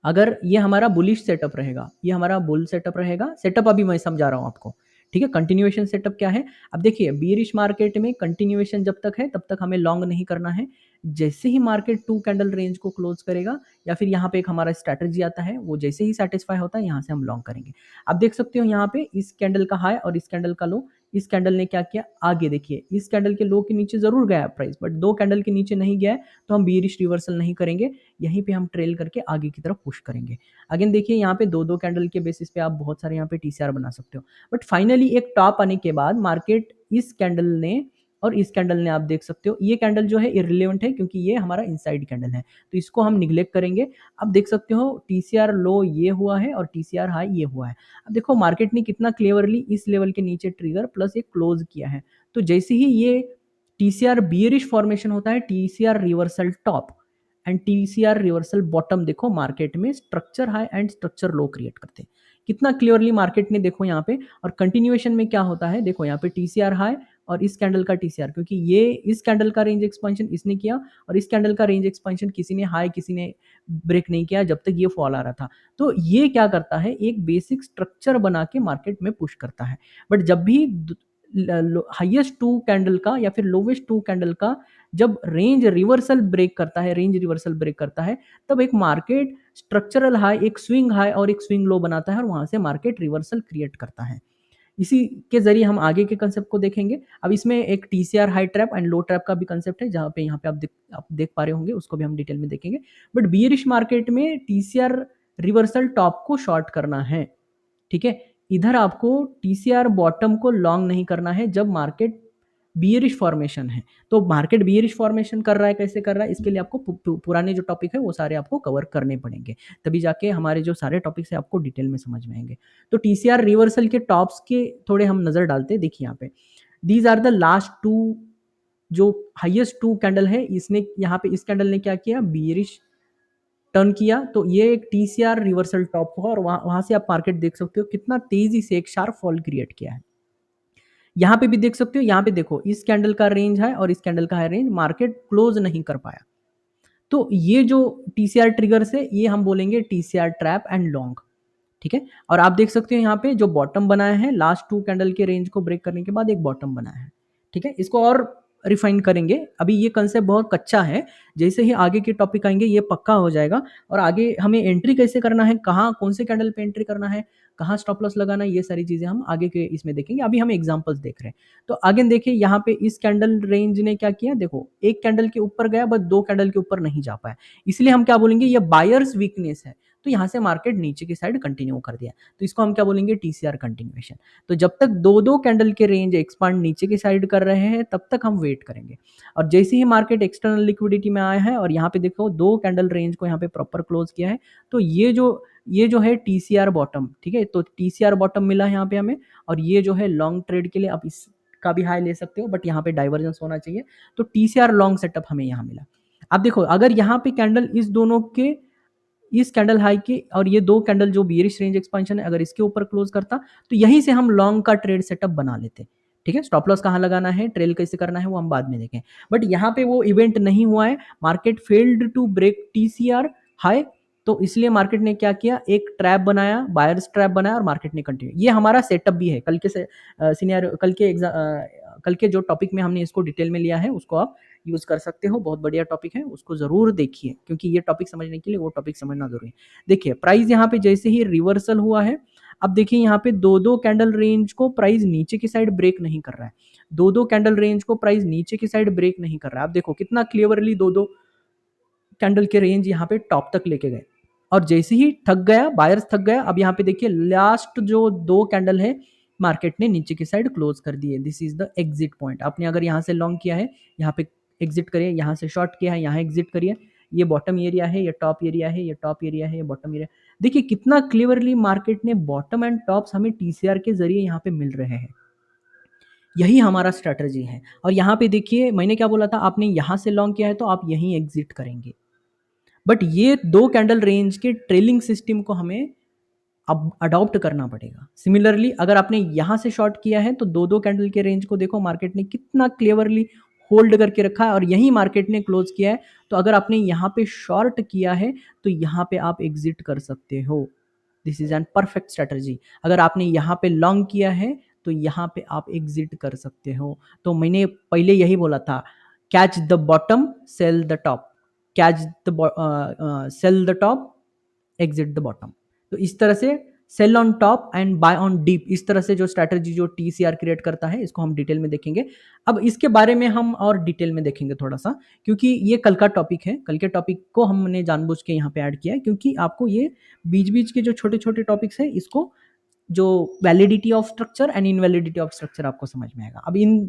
अगर ये हमारा बुलिश सेटअप रहेगा, ये हमारा बुल सेटअप रहेगा, सेटअप अभी मैं समझा रहा हूँ आपको, ठीक है, कंटिन्यूएशन सेटअप क्या है? अब देखिए बियरिश मार्केट में कंटिन्यूएशन जब तक है तब तक हमें लॉन्ग नहीं करना है। जैसे ही मार्केट 2 कैंडल रेंज को क्लोज करेगा या फिर यहाँ पे एक हमारा स्ट्रैटेजी आता है, वो जैसे ही सैटिस्फाई होता है यहाँ से हम लॉन्ग करेंगे। आप देख सकते हो यहाँ पे इस कैंडल का हाई और इस कैंडल का लो, इस कैंडल ने क्या किया, आगे देखिए इस कैंडल के लो के नीचे जरूर गया प्राइस, बट 2 कैंडल के नीचे नहीं गया है, तो हम बियरिश रिवर्सल नहीं करेंगे, यहीं पे हम ट्रेल करके आगे की तरफ पुश करेंगे। अगेन देखिए यहाँ पे 2-2 कैंडल के बेसिस पे आप बहुत सारे यहाँ पे टीसीआर बना सकते हो, बट फाइनली एक टॉप आने के बाद मार्केट इस कैंडल ने और इस कैंडल ने, आप देख सकते हो ये कैंडल जो है इररिलेवेंट है क्योंकि ये हमारा इनसाइड कैंडल है, तो इसको हम निग्लेक्ट करेंगे। अब देख सकते हो टीसीआर लो ये हुआ है और टीसीआर हाई ये हुआ है। अब देखो मार्केट ने कितना क्लेवरली इस लेवल के नीचे ट्रिगर प्लस एक क्लोज किया है, तो जैसे ही ये टीसीआर बियरिश फॉर्मेशन होता है, TCR reversal top and TCR reversal bottom, देखो मार्केट में structure high and structure low create करते हैं, कितना क्लियरली मार्केट ने देखो यहाँ पे। और कंटिन्यूएशन में क्या होता है, देखो यहाँ पे टीसीआर हाई और इस कैंडल का टीसीआर, क्योंकि ये इस कैंडल का रेंज एक्सपेंशन इसने किया और इस कैंडल का रेंज एक्सपेंशन किसी ने हाई किसी ने ब्रेक नहीं किया जब तक ये फॉल आ रहा था, तो ये क्या करता है, एक बेसिक स्ट्रक्चर बना के मार्केट में पुश करता है। बट जब भी हाईएस्ट 2 कैंडल का या फिर लोवेस्ट 2 कैंडल का जब रेंज रिवर्सल ब्रेक करता है, रेंज रिवर्सल ब्रेक करता है, तब एक मार्केट स्ट्रक्चरल हाई, एक स्विंग हाई और एक स्विंग लो बनाता है और वहां से मार्केट रिवर्सल क्रिएट करता है। इसी के जरिए हम आगे के कंसेप्ट को देखेंगे। अब इसमें एक TCR high trap and low trap का भी कंसेप्ट है, जहां पे यहाँ पे आप देख पा रहे होंगे, उसको भी हम डिटेल में देखेंगे। बट बियरिश मार्केट में टीसीआर रिवर्सल टॉप को शॉर्ट करना है, ठीक है, इधर आपको टीसीआर बॉटम को लॉन्ग नहीं करना है जब मार्केट बियरिश फॉर्मेशन है। तो मार्केट बियरिश फॉर्मेशन कर रहा है, कैसे कर रहा है, इसके लिए आपको पुराने जो टॉपिक है वो सारे आपको कवर करने पड़ेंगे, तभी जाके हमारे जो सारे टॉपिक्स है आपको डिटेल में समझ में आएंगे। तो टीसीआर रिवर्सल के टॉप्स के थोड़े हम नजर डालते हैं। देखिए यहाँ पे these are the last two, जो हाईएस्ट 2 कैंडल है, इसने यहाँ पे इस कैंडल ने क्या किया, बियरिश टर्न किया, तो ये एक टीसीआर रिवर्सल टॉप हुआ और वहां से आप मार्केट देख सकते हो कितना तेजी से एक शार्प फॉल क्रिएट किया है। यहाँ पे भी देख सकते हो, यहाँ पे देखो इस कैंडल का रेंज है और इस कैंडल का है रेंज, मार्केट क्लोज नहीं कर पाया, तो ये जो टीसीआर ट्रिगर से ये हम बोलेंगे टीसीआर ट्रैप एंड लॉन्ग, ठीक है। और आप देख सकते हो यहाँ पे जो बॉटम बनाया है, लास्ट 2 कैंडल के रेंज को ब्रेक करने के बाद एक बॉटम बनाया है, ठीक है। इसको और रिफाइन करेंगे, अभी ये कंसेप्ट बहुत कच्चा है, जैसे ही आगे के टॉपिक आएंगे ये पक्का हो जाएगा। और आगे हमें एंट्री कैसे करना है, कहाँ कौन से कैंडल पे एंट्री करना है, कहाँ स्टॉप लॉस लगाना है, ये सारी चीजें हम आगे के इसमें देखेंगे, अभी हम एग्जांपल्स देख रहे हैं। तो आगे देखिए यहाँ पे इस कैंडल रेंज ने क्या किया, देखो एक कैंडल के ऊपर गया बट 2 कैंडल के ऊपर नहीं जा पाया, इसलिए हम क्या बोलेंगे, ये बायर्स वीकनेस है, तो यहाँ से मार्केट नीचे की साइड कंटिन्यू कर दिया, तो इसको हम क्या बोलेंगे, टीसीआर कंटिन्यूएशन। तो जब तक 2-2 कैंडल के रेंज एक्सपांड नीचे की साइड कर रहे हैं तब तक हम वेट करेंगे। और जैसे ही मार्केट एक्सटर्नल लिक्विडिटी में आया है और यहाँ पे देखो 2 कैंडल रेंज को यहाँ पे प्रॉपर क्लोज किया है, तो ये जो है टीसीआर बॉटम, ठीक है, तो टीसीआर बॉटम मिला है यहाँ पे हमें। और ये जो है लॉन्ग ट्रेड के लिए आप इसका भी हाई ले सकते हो, बट यहाँ पे डाइवर्जेंस होना चाहिए, तो टीसीआर लॉन्ग सेटअप हमें यहाँ मिला। अब देखो अगर यहाँ पे कैंडल इस दोनों के, इस कैंडल हाई के और ये 2 कैंडल जो बियरिश रेंज एक्सपेंशन है, अगर इसके ऊपर क्लोज करता तो यहीं से हम लॉन्ग का ट्रेड सेटअप बना लेते, ठीक है। स्टॉप लॉस कहाँ लगाना है, ट्रेल कैसे करना है, वो हम बाद में देखें। बट यहाँ पे वो इवेंट नहीं हुआ है, market failed to break TCR high, तो इसलिए मार्केट ने क्या किया, एक ट्रैप बनाया, बायर्स ट्रैप बनाया और मार्केट ने कंटिन्यू, ये हमारा सेटअप भी है। कल के सीनियर कल के जो टॉपिक में हमने इसको डिटेल में लिया है उसको आप यूज कर सकते हो, बहुत बढ़िया टॉपिक है, उसको जरूर देखिए, क्योंकि ये टॉपिक समझने के लिए वो टॉपिक समझना जरूरी है। देखिए प्राइस यहाँ पे जैसे ही रिवर्सल हुआ है, अब देखिए यहाँ पे 2-2 कैंडल रेंज को प्राइस नीचे की साइड ब्रेक नहीं कर रहा है, 2-2 कैंडल रेंज को प्राइस नीचे की साइड ब्रेक नहीं कर रहा है। अब देखो कितना क्लियरली 2-2 कैंडल के रेंज यहाँ पे टॉप तक लेके गए और जैसे ही थक गया, बायर्स थक गया, अब यहाँ पे देखिए लास्ट जो 2 कैंडल है मार्केट ने नीचे की साइड क्लोज कर दिए, this is the exit point. आपने अगर यहाँ से लॉन्ग किया है, यहाँ पे एग्जिट करिए, यहाँ से शॉर्ट किया है, यहाँ एग्जिट करिए, ये बॉटम एरिया है, ये टॉप एरिया है, ये टॉप एरिया है, ये बॉटम एरिया। देखिए कितना क्लियरली मार्केट ने बॉटम एंड टॉप्स हमें टीसीआर के जरिए यहाँ पे मिल रहे हैं, यही हमारा स्ट्रेटजी है। और यहाँ पे देखिए मैंने क्या बोला था, आपने यहाँ से लॉन्ग किया है तो आप यहीं एग्जिट करेंगे, बट ये 2 कैंडल रेंज के ट्रेलिंग सिस्टम को हमें अब अडॉप्ट करना पड़ेगा। सिमिलरली अगर आपने यहां से शॉर्ट किया है तो 2-2 कैंडल के रेंज को देखो, मार्केट ने कितना क्लेवरली होल्ड करके रखा है और यही मार्केट ने क्लोज किया है, तो अगर आपने यहाँ पे शॉर्ट किया है तो यहाँ पे आप एग्जिट कर सकते हो, this is N perfect strategy. अगर आपने यहाँ पे लॉन्ग किया है तो यहाँ पे आप एग्जिट कर सकते हो। तो मैंने पहले यही बोला था, catch the bottom sell the top, catch the sell the top exit the bottom. तो इस तरह से sell on top and buy on dip, इस तरह से जो स्ट्रैटेजी जो टीसीआर क्रिएट करता है, इसको हम डिटेल में देखेंगे। अब इसके बारे में हम और डिटेल में देखेंगे थोड़ा सा, क्योंकि ये कल का टॉपिक है। कल के टॉपिक को हमने जानबूझ के यहाँ पे ऐड किया है, क्योंकि आपको ये बीच बीच के जो छोटे छोटे टॉपिक्स है, इसको जो validity of structure and invalidity of structure आपको समझ में आएगा। अब इन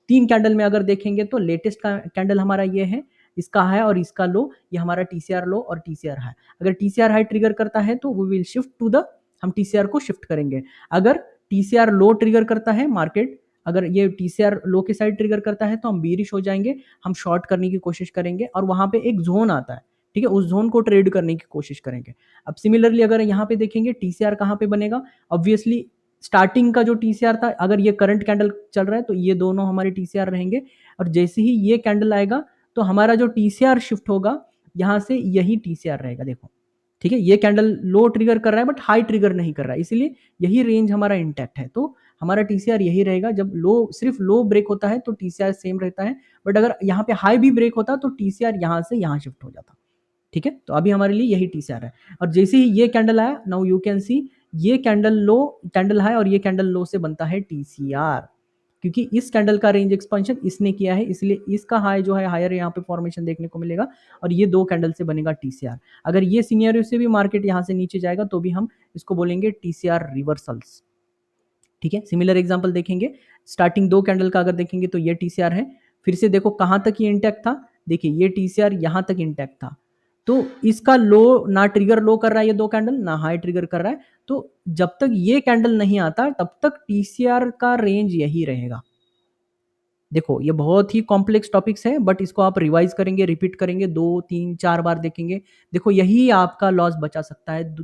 3 कैंडल में अगर देखेंगे तो लेटेस्ट का कैंडल हमारा ये है, इसका हाई और इसका लो, ये हमारा टीसीआर लो और टीसीआर हाई। अगर टीसीआर हाई ट्रिगर करता है तो we will shift to the, हम टीसीआर को शिफ्ट करेंगे। अगर टीसीआर लो ट्रिगर करता है मार्केट, अगर ये टीसीआर लो के साइड ट्रिगर करता है तो हम बीरिश हो जाएंगे, हम शॉर्ट करने की कोशिश करेंगे और वहां पे एक जोन आता है, ठीक है, उस जोन को ट्रेड करने की कोशिश करेंगे। अब सिमिलरली अगर यहाँ पे देखेंगे टीसीआर कहाँ पे बनेगा, ऑब्वियसली स्टार्टिंग का जो टीसीआर था, अगर ये करंट कैंडल चल रहा है तो ये दोनों हमारे टीसीआर रहेंगे, और जैसे ही ये कैंडल आएगा तो हमारा जो टीसीआर शिफ्ट होगा, यहाँ से यही टीसीआर रहेगा। देखो, ठीक है, ये कैंडल लो ट्रिगर कर रहा है बट हाई ट्रिगर नहीं कर रहा है, इसीलिए यही रेंज हमारा इंटैक्ट है। तो हमारा टीसीआर यही रहेगा। जब लो, सिर्फ लो ब्रेक होता है तो टीसीआर सेम रहता है, बट अगर यहाँ पे हाई भी ब्रेक होता तो टीसीआर यहाँ से यहाँ शिफ्ट हो जाता, ठीक है। तो अभी हमारे लिए यही टीसीआर है। और जैसे ही ये कैंडल आया, नाउ यू कैन सी, ये कैंडल लो, कैंडल हाई और ये कैंडल लो से बनता है टीसीआर, क्योंकि इस कैंडल का रेंज एक्सपेंशन इसने किया है, इसलिए इसका हाई जो है हायर यहाँ पे फॉर्मेशन देखने को मिलेगा, और ये 2 कैंडल से बनेगा टीसीआर। अगर ये सिनेरियो से भी मार्केट यहाँ से नीचे जाएगा तो भी हम इसको बोलेंगे टीसीआर रिवर्सल्स, ठीक है। सिमिलर एग्जांपल देखेंगे, स्टार्टिंग 2 कैंडल का अगर देखेंगे तो ये टीसीआर है, फिर से देखो कहाँ तक ये इंटैक्ट था, देखिए ये टीसीआर यहाँ तक इंटैक्ट था, तो इसका लो ना ट्रिगर लो कर रहा है ये 2 कैंडल, ना हाई ट्रिगर कर रहा है। तो जब तक ये कैंडल नहीं आता तब तक टीसीआर का रेंज यही रहेगा। देखो, ये बहुत ही कॉम्प्लेक्स टॉपिक्स है, बट इसको आप रिवाइज करेंगे, रिपीट करेंगे, 2 3 4 बार देखेंगे, देखो यही आपका लॉस बचा सकता है।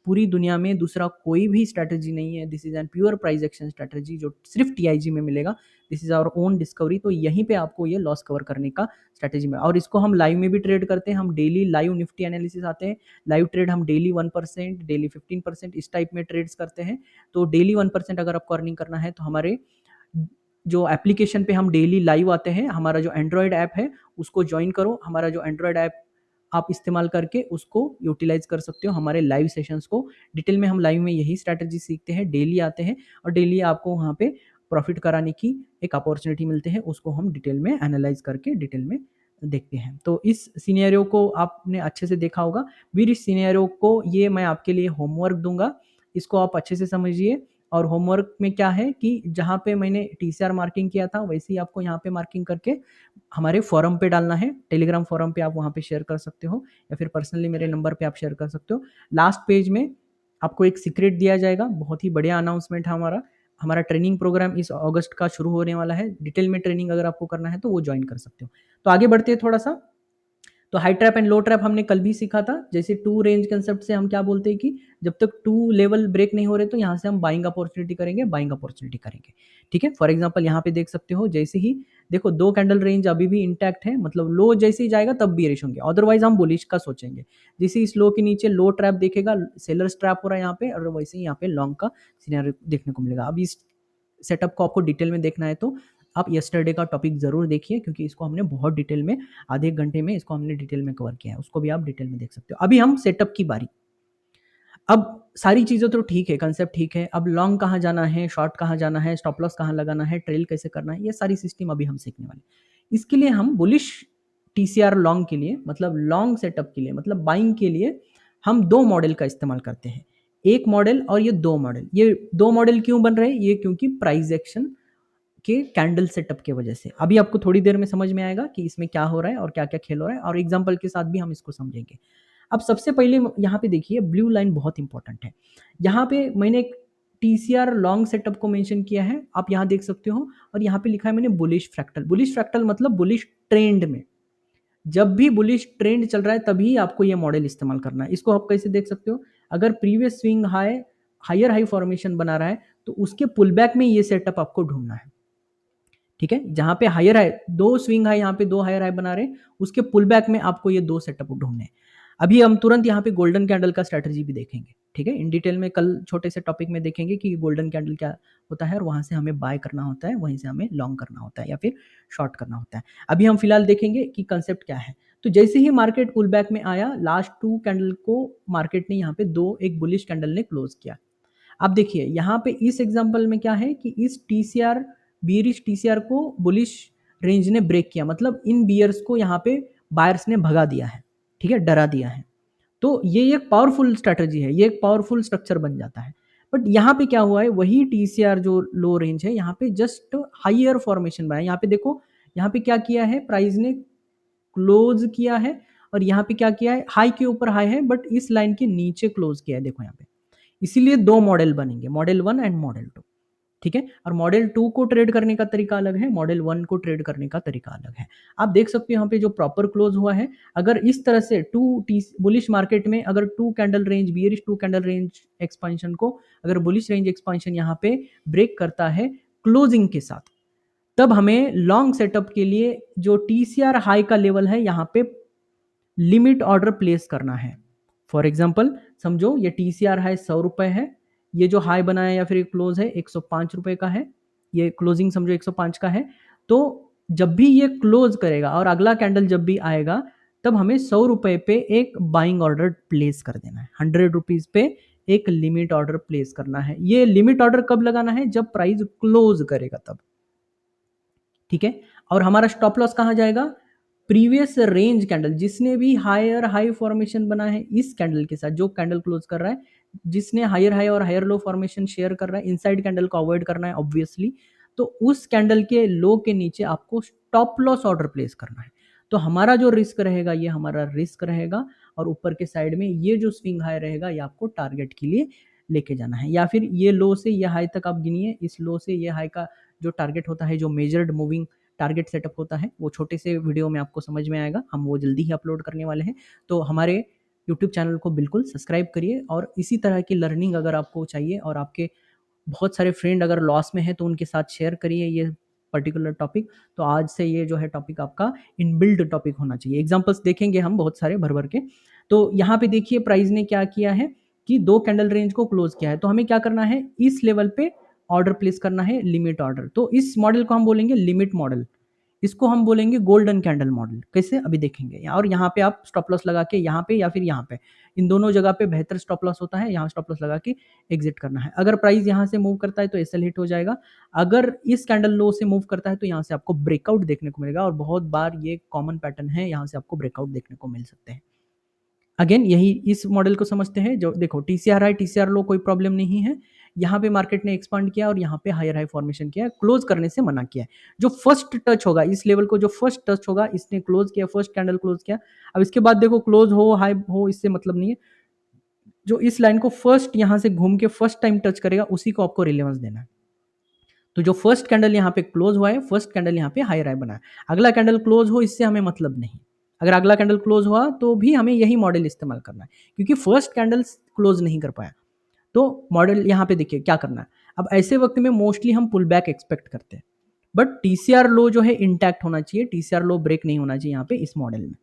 पूरी दुनिया में दूसरा कोई भी स्ट्रैटेजी नहीं है, this is an pure price action strategy जो सिर्फ टीआईजी में मिलेगा, this is our own discovery. तो यहीं पे आपको ये लॉस कवर करने का स्ट्रैटेजी में, और इसको हम लाइव में भी ट्रेड करते हैं, हम डेली लाइव निफ्टी एनालिसिस आते हैं, लाइव ट्रेड हम डेली 1%, डेली 15%, इस टाइप में ट्रेड्स करते हैं। तो डेली 1% अगर आपको अर्निंग करना है तो हमारे जो एप्लीकेशन पे हम डेली लाइव आते हैं, हमारा जो एंड्रॉयड ऐप है उसको ज्वाइन करो, हमारा जो एंड्रॉयड ऐप आप इस्तेमाल करके उसको यूटिलाइज कर सकते हो हमारे लाइव सेशंस को। डिटेल में हम लाइव में यही स्ट्रैटेजी सीखते हैं, डेली आते हैं और डेली आपको वहाँ पे प्रॉफिट कराने की एक अपॉर्चुनिटी मिलते हैं, उसको हम डिटेल में एनालाइज करके डिटेल में देखते हैं। तो इस सिनेरियो को आपने अच्छे से देखा होगा। फिर इस सिनेरियो को ये मैं आपके लिए होमवर्क दूंगा, इसको आप अच्छे से समझिए। और होमवर्क में क्या है कि जहाँ पे मैंने टीसीआर मार्किंग किया था वैसे ही आपको यहाँ पे मार्किंग करके हमारे फोरम पे डालना है, टेलीग्राम फोरम पे आप वहाँ पे शेयर कर सकते हो, या फिर पर्सनली मेरे नंबर पे आप शेयर कर सकते हो। लास्ट पेज में आपको एक सीक्रेट दिया जाएगा, बहुत ही बढ़िया अनाउंसमेंट है हमारा। हमारा ट्रेनिंग प्रोग्राम इस अगस्त का शुरू होने वाला है, डिटेल में ट्रेनिंग अगर आपको करना है तो वो ज्वाइन कर सकते हो। तो आगे बढ़ते हैं थोड़ा सा। तो high trap and low trap हमने कल भी सीखा था। जैसे 2 रेंज कंसेप्ट से हम क्या बोलते हैं कि जब तक 2 लेवल ब्रेक नहीं हो रहे तो यहाँ से हम बाइंग अपॉर्चुनिटी करेंगे, बाइंग अपॉर्चुनिटी करेंगे, ठीक है। फॉर एग्जांपल यहाँ पे देख सकते हो, जैसे ही देखो 2 कैंडल रेंज अभी भी इंटैक्ट है, मतलब लो जैसे ही जाएगा तब बेरिश होंगे, अदरवाइज हम बुलिश का सोचेंगे। जैसे इस लो के नीचे लो ट्रैप देखेगा, सेलर्स ट्रैप हो रहा है यहाँ पे, और वैसे ही यहाँ पे लॉन्ग का सिनेरियो देखने को मिलेगा। अब इस सेटअप को आपको डिटेल में देखना है तो आप यस्टरडे का टॉपिक जरूर देखिए, क्योंकि इसको हमने बहुत डिटेल में, आधे घंटे में इसको हमने डिटेल में कवर किया है, उसको भी आप डिटेल में देख सकते हो। अभी हम सेटअप की बारी। अब सारी चीज़ें तो ठीक है, कंसेप्ट ठीक है, अब लॉन्ग कहाँ जाना है, शॉर्ट कहाँ जाना है, स्टॉप लॉस कहाँ लगाना है, ट्रेल कैसे करना है, ये सारी सिस्टम अभी हम सीखने वाले। इसके लिए हम बुलिश टीसीआर लॉन्ग के लिए, मतलब लॉन्ग सेटअप के लिए, मतलब बाइंग के लिए हम 2 मॉडल का इस्तेमाल करते हैं। एक मॉडल और ये 2 मॉडल, ये 2 मॉडल क्यों बन रहे हैं, ये क्योंकि प्राइस एक्शन के कैंडल सेटअप के वजह से। अभी आपको थोड़ी देर में समझ में आएगा कि इसमें क्या हो रहा है और क्या क्या खेल हो रहा है, और एग्जांपल के साथ भी हम इसको समझेंगे। अब सबसे पहले यहाँ पे देखिए, ब्लू लाइन बहुत इंपॉर्टेंट है। यहाँ पे मैंने एक टीसीआर लॉन्ग सेटअप को मेंशन किया है, आप यहाँ देख सकते हो, और यहाँ पे लिखा है मैंने बुलिश फ्रैक्टल। बुलिश फ्रैक्टल मतलब बुलिश ट्रेंड में, जब भी बुलिश ट्रेंड चल रहा है तभी आपको ये मॉडल इस्तेमाल करना है। इसको आप कैसे देख सकते हो, अगर previous swing high, higher high formation बना रहा है तो उसके पुल बैक में ये सेटअप आपको ढूंढना है, ठीक है। जहां पे हायर हाई, 2 स्विंग हाई, यहाँ पे 2 हायर हाई बना रहे हैं, उसके पुल बैक में आपको ये 2 सेटअप ढूंढने हैं। अभी हम तुरंत यहाँ पे गोल्डन कैंडल का स्ट्रैटेजी भी देखेंगे, ठीक है। इन डिटेल में कल छोटे से टॉपिक में देखेंगे कि गोल्डन कैंडल क्या होता है और वहाँ से हमें बाय करना होता है, वहीं से हमें लॉन्ग करना होता है या फिर शॉर्ट करना होता है। अभी हम फिलहाल देखेंगे कि कंसेप्ट क्या है। तो जैसे ही मार्केट पुल बैक में आया, लास्ट 2 कैंडल को मार्केट ने यहाँ पे एक बुलिश कैंडल ने क्लोज किया। अब देखिए यहाँ पे इस एग्जांपल में क्या है कि इस टीसीआर, बियरिश टीसीआर को बुलिश रेंज ने ब्रेक किया, मतलब इन बियर्स को यहाँ पे बायर्स ने भगा दिया है, ठीक है, डरा दिया है। तो ये एक पावरफुल स्ट्रेटजी है, ये एक पावरफुल स्ट्रक्चर बन जाता है। बट यहाँ पे क्या हुआ है, वही टीसीआर जो लो रेंज है यहाँ पे जस्ट हाइयर फॉर्मेशन बनाया। यहाँ पे देखो, यहाँ पे क्या किया है, प्राइस ने क्लोज किया है और यहाँ पे क्या किया है, हाई के ऊपर हाई है बट इस लाइन के नीचे क्लोज किया है, देखो यहाँ पे। इसीलिए दो मॉडल बनेंगे, मॉडल 1 एंड मॉडल 2, ठीक है। और मॉडल 2 को ट्रेड करने का तरीका अलग है, मॉडल 1 को ट्रेड करने का तरीका अलग है। आप देख सकते हो यहाँ पे जो प्रॉपर क्लोज हुआ है, अगर इस तरह से बुलिश मार्केट में अगर 2 candle range, bearish 2 candle range expansion को अगर बुलिश रेंज एक्सपेंशन यहाँ पे ब्रेक करता है क्लोजिंग के साथ, तब हमें लॉन्ग सेटअप के लिए जो टीसीआर हाई का लेवल है यहाँ पे लिमिट ऑर्डर प्लेस करना है। फॉर एग्जाम्पल समझो ये टीसीआर हाई 100 रुपए है, ये जो हाई बनाया या फिर क्लोज है 105 रुपए का है, ये क्लोजिंग समझो 105 का है। तो जब भी ये क्लोज करेगा और अगला कैंडल जब भी आएगा, तब हमें 100 रुपए पे एक बाइंग ऑर्डर प्लेस कर देना है, 100 रुपीज पे एक लिमिट ऑर्डर प्लेस करना है। ये लिमिट ऑर्डर कब लगाना है, जब प्राइस क्लोज करेगा तब, ठीक है। और हमारा स्टॉप लॉस कहाँ जाएगा, प्रीवियस रेंज कैंडल, जिसने भी हायर हाई फॉर्मेशन बना है इस कैंडल के साथ, जो कैंडल क्लोज कर रहा है, जिसने हायर हाई और हायर लो फॉर्मेशन शेयर कर रहा है, इनसाइड कैंडल को अवॉइड करना है ऑब्वियसली। तो उस कैंडल के लो के नीचे आपको स्टॉप लॉस ऑर्डर प्लेस करना है। तो हमारा जो रिस्क रहेगा ये हमारा रिस्क रहेगा, और ऊपर के साइड में ये जो स्विंग हाई रहेगा ये आपको टारगेट के लिए लेके जाना है। या फिर ये लो से ये हाई तक आप गिनिए, इस लो से ये हाई का जो टारगेट होता है, जो मेजर्ड मूविंग टारगेट सेटअप होता है, वो छोटे से वीडियो में आपको समझ में आएगा, हम वो जल्दी ही अपलोड करने वाले हैं। तो हमारे यूट्यूब चैनल को बिल्कुल सब्सक्राइब करिए, और इसी तरह की लर्निंग अगर आपको चाहिए और आपके बहुत सारे फ्रेंड अगर लॉस में है तो उनके साथ शेयर करिए ये पर्टिकुलर टॉपिक। तो आज से ये जो है टॉपिक आपका इनबिल्ड टॉपिक होना चाहिए। एग्जांपल्स देखेंगे हम बहुत सारे भर भर के। तो यहाँ पे देखिए प्राइस ने क्या किया है कि 2 कैंडल रेंज को क्लोज किया है, तो हमें क्या करना है, इस लेवल पे ऑर्डर प्लेस करना है, लिमिट ऑर्डर। तो इस मॉडल को हम बोलेंगे लिमिट मॉडल, इसको हम बोलेंगे गोल्डन कैंडल मॉडल। कैसे, अभी देखेंगे। और यहाँ पे आप स्टॉप लॉस लगा के यहाँ पे या फिर यहाँ पे, इन दोनों जगह पे बेहतर स्टॉप लॉस होता है, यहाँ स्टॉप लॉस लगा के एग्जिट करना है। अगर प्राइस यहाँ से मूव करता है तो एसएल हिट हो जाएगा, अगर इस कैंडल लो से मूव करता है तो यहाँ से आपको ब्रेकआउट देखने को मिलेगा, और बहुत बार ये कॉमन पैटर्न है, यहाँ से आपको ब्रेकआउट देखने को मिल सकते हैं। अगेन यही इस मॉडल को समझते हैं, जो देखो टीसीआर हाई टीसीआर लो कोई प्रॉब्लम नहीं है, यहाँ पे मार्केट ने एक्सपांड किया और यहाँ पे हायर हाई फॉर्मेशन किया, क्लोज करने से मना किया है। जो फर्स्ट टच होगा इस लेवल को, जो फर्स्ट टच होगा, इसने क्लोज किया, फर्स्ट कैंडल क्लोज किया। अब इसके बाद देखो क्लोज हो हाई हो इससे मतलब नहीं है, जो इस लाइन को फर्स्ट यहाँ से घूम के फर्स्ट टाइम टच करेगा उसी को आपको रिलेवेंस देना है। तो जो फर्स्ट कैंडल यहाँ पे क्लोज हुआ है, फर्स्ट कैंडल यहाँ पे हाई हाई बना है, अगला कैंडल क्लोज हो इससे हमें मतलब नहीं। अगर अगला कैंडल क्लोज हुआ तो भी हमें यही मॉडल इस्तेमाल करना है, क्योंकि फर्स्ट कैंडल क्लोज नहीं कर पाया। तो मॉडल यहाँ पे देखिए क्या करना है। अब ऐसे वक्त में मोस्टली हम पुल बैक एक्सपेक्ट करते हैं, बट टीसीआर लो जो है इंटैक्ट होना चाहिए, टीसीआर लो ब्रेक नहीं होना चाहिए यहाँ पे इस मॉडल में,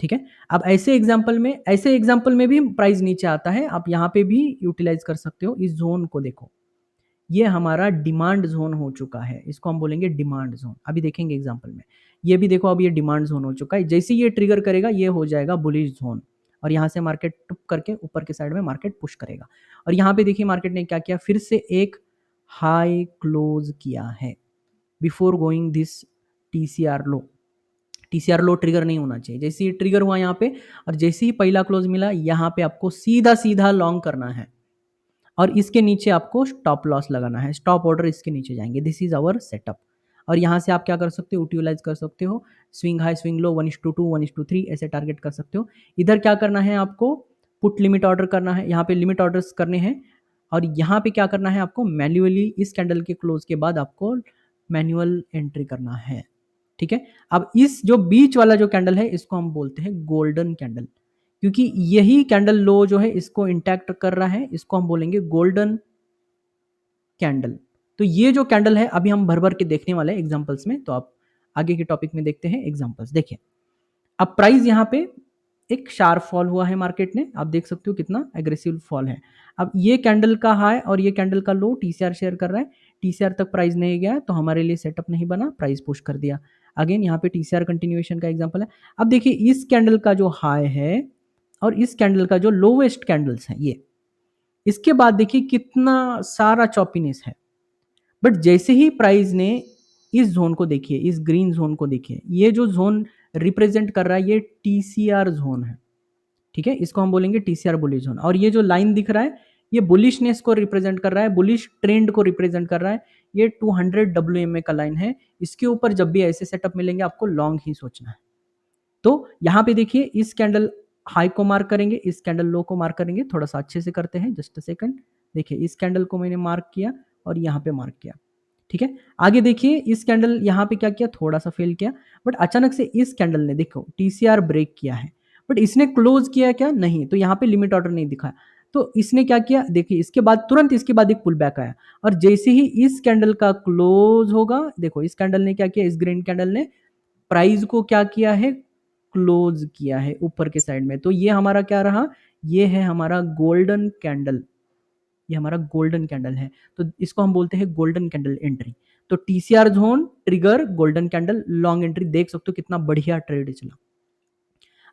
ठीक है। अब ऐसे एग्जाम्पल में भी प्राइस नीचे आता है, आप यहाँ पे भी यूटिलाइज कर सकते हो। इस जोन को देखो, ये हमारा डिमांड जोन हो चुका है, इसको हम बोलेंगे डिमांड जोन। अभी देखेंगे एग्जांपल में, ये भी देखो अब ये डिमांड जोन हो चुका है, जैसे ये ट्रिगर करेगा ये हो जाएगा बुलिश जोन, और यहाँ से मार्केट टुप करके ऊपर के साइड में मार्केट पुश करेगा। और यहाँ पे देखिए मार्केट ने क्या किया, फिर से एक हाई क्लोज किया है before going this TCR low. TCR low trigger नहीं होना चाहिए, जैसे ये ट्रिगर हुआ यहाँ पे और जैसे ही पहला क्लोज मिला, यहाँ पे आपको सीधा सीधा लॉन्ग करना है, और इसके नीचे आपको स्टॉप लॉस लगाना है, स्टॉप ऑर्डर इसके नीचे जाएंगे। This is our setup. और यहाँ से आप क्या कर सकते हो, यूटिलाइज कर सकते हो, स्विंग हाई स्विंग लो 1:2 1:3 ऐसे टारगेट कर सकते हो। इधर क्या करना है आपको, पुट लिमिट ऑर्डर करना है, यहाँ पे लिमिट ऑर्डर्स करने हैं। और यहाँ पे क्या करना है आपको, मैन्युअली इस कैंडल के क्लोज के बाद आपको मैन्युअल एंट्री करना है, ठीक है। अब इस जो बीच वाला जो कैंडल है इसको हम बोलते हैं गोल्डन कैंडल, क्योंकि यही कैंडल लो जो है इसको इंटैक्ट कर रहा है, इसको हम बोलेंगे गोल्डन कैंडल। तो ये जो कैंडल है अभी हम भर भर के देखने वाले हैं एग्जांपल्स में, तो आप आगे के टॉपिक में देखते हैं एग्जांपल्स। देखिए अब प्राइस यहाँ पे एक शार्प फॉल हुआ है मार्केट ने, आप देख सकते हो कितना एग्रेसिव फॉल है। अब ये कैंडल का हाई और ये कैंडल का लो टीसीआर शेयर कर रहा है, टीसीआर तक प्राइस नहीं गया तो हमारे लिए सेटअप नहीं बना, प्राइस पुश कर दिया। अगेन यहाँ पे टीसीआर कंटिन्यूएशन का एग्जांपल है। अब देखिए इस कैंडल का जो हाई है और इस कैंडल का जो लोवेस्ट कैंडल्स है ये, इसके बाद देखिए कितना सारा चॉपीनेस है। बट जैसे ही प्राइस ने इस जोन को देखिए, इस ग्रीन जोन को देखिए, ये जो जोन रिप्रेजेंट कर रहा है ये टीसीआर जोन है, ठीक है, इसको हम बोलेंगे टीसीआर बुलिश जोन। और ये जो लाइन दिख रहा है ये बुलिशनेस को रिप्रेजेंट कर रहा है, बुलिश ट्रेंड को रिप्रेजेंट कर रहा है। ये 200 WMA का लाइन है, इसके ऊपर जब भी ऐसे सेटअप मिलेंगे आपको लॉन्ग ही सोचना है। तो यहाँ पे देखिए इस कैंडल हाई को मार्क करेंगे, इस कैंडल लो को मार्क करेंगे, थोड़ा सा अच्छे से करते हैं, जस्ट अ सेकंड। देखिए इस कैंडल को मैंने मार्क किया और यहाँ पे मार्क किया, ठीक है। आगे देखिए इस कैंडल यहाँ पे क्या किया, थोड़ा सा फेल किया, बट अचानक से इस कैंडल ने देखो टीसीआर ब्रेक किया है, बट इसने क्लोज किया क्या, नहीं, तो यहाँ पे लिमिट ऑर्डर नहीं दिखा। तो इसने क्या किया, देखिए इसके बाद तुरंत इसके बाद एक पुल बैक आया, और जैसे ही इस कैंडल का क्लोज होगा, देखो इस कैंडल ने क्या किया, इस ग्रीन कैंडल ने प्राइस को क्या किया है, क्लोज किया है ऊपर के साइड में। तो ये हमारा क्या रहा, ये है हमारा गोल्डन कैंडल, ये हमारा गोल्डन कैंडल है, तो इसको हम बोलते हैं गोल्डन कैंडल एंट्री। तो TCR zone trigger golden candle long entry, देख सकते हो कितना बढ़िया ट्रेड चला।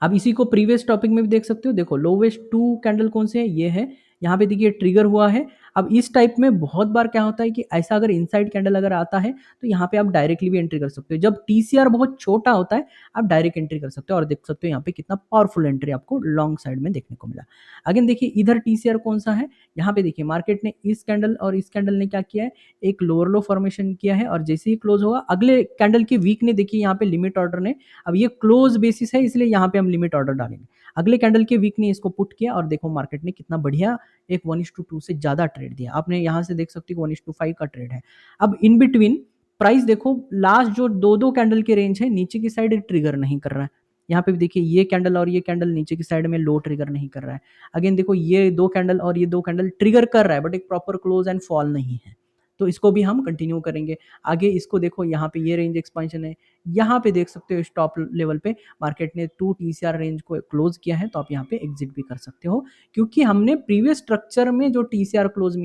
अब इसी को प्रीवियस टॉपिक में भी देख सकते हो, देखो लोवेस्ट 2 कैंडल कौन से है, ये है, यहाँ पे देखिए ट्रिगर हुआ है। अब इस टाइप में बहुत बार क्या होता है कि ऐसा अगर इनसाइड कैंडल अगर आता है तो यहाँ पे आप डायरेक्टली भी एंट्री कर सकते हो। जब टीसीआर बहुत छोटा होता है आप डायरेक्ट एंट्री कर सकते हो, और देख सकते हो यहाँ पे कितना पावरफुल एंट्री आपको लॉन्ग साइड में देखने को मिला। अगेन देखिए इधर टीसीआर कौन सा है, यहाँ पे देखिए मार्केट ने इस कैंडल और इस कैंडल ने क्या किया है, एक लोअर लो फॉर्मेशन किया है, और जैसे ही क्लोज होगा अगले कैंडल के वीक ने देखिए यहाँ पे लिमिट ऑर्डर ने, अब ये क्लोज बेसिस है इसलिए यहाँ पे हम लिमिट ऑर्डर डालेंगे, अगले कैंडल के वीक ने इसको पुट किया, और देखो मार्केट ने कितना बढ़िया एक 1:2 से ज्यादा ट्रेड दिया। आपने यहाँ से देख सकते हो 1:5 का ट्रेड है। अब इन बिटवीन प्राइस देखो लास्ट जो दो कैंडल के रेंज है नीचे की साइड ट्रिगर नहीं कर रहा है। यहाँ पे भी देखिए ये कैंडल और ये कैंडल नीचे की साइड में लो ट्रिगर नहीं कर रहा है। अगेन देखो ये 2 कैंडल और ये 2 कैंडल ट्रिगर कर रहा है, बट एक प्रॉपर क्लोज एंड फॉल नहीं है, तो इसको भी हम कंटिन्यू करेंगे। आगे इसको देखो यहाँ पे ये रेंज एक्सपेंशन है, यहाँ पे देख सकते हो स्टॉप लेवल पे मार्केट ने 2 टीसीआर रेंज को क्लोज किया है, तो आप यहाँ पे एग्जिट भी कर सकते हो, क्योंकि हमने प्रीवियस स्ट्रक्चर में जो टीसीआर क्लोज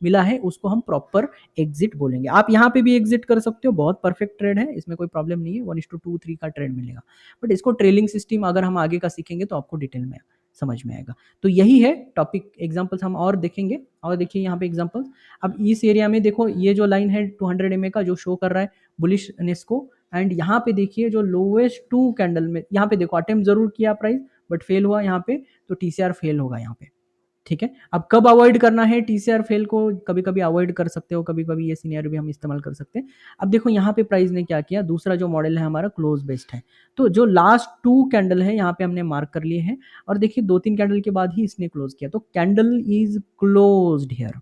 मिला है उसको हम प्रॉपर एग्जिट बोलेंगे। आप यहाँ पे भी एग्जिट कर सकते हो, बहुत परफेक्ट ट्रेड है, इसमें कोई प्रॉब्लम नहीं है, 1:2 3 का ट्रेड मिलेगा। बट इसको ट्रेलिंग सिस्टम अगर हम आगे का सीखेंगे तो आपको डिटेल में समझ में आएगा। तो यही है टॉपिक, एग्जाम्पल्स हम और देखेंगे। और देखिए यहाँ पे एग्जाम्पल्स, अब इस एरिया में देखो ये जो लाइन है 200 MA का जो शो कर रहा है बुलिशनेस को, एंड यहाँ पे देखिए जो लोवेस्ट 2 कैंडल में, यहाँ पे देखो अटेम्प्ट जरूर किया प्राइस बट फेल हुआ यहाँ पे, तो टीसीआर फेल होगा यहाँ पे, ठीक है। अब कब अवॉइड करना है टीसीआर फेल को, कभी कभी अवॉइड कर सकते हो, कभी कभी ये सीनियर भी हम इस्तेमाल कर सकते हैं। अब देखो यहाँ पे प्राइस ने क्या किया, दूसरा जो मॉडल है हमारा क्लोज बेस्ड है, तो जो लास्ट 2 कैंडल है यहाँ पे हमने मार्क कर लिए हैं, और देखिए 2-3 कैंडल के बाद ही इसने क्लोज किया, तो कैंडल इज क्लोज्ड हियर।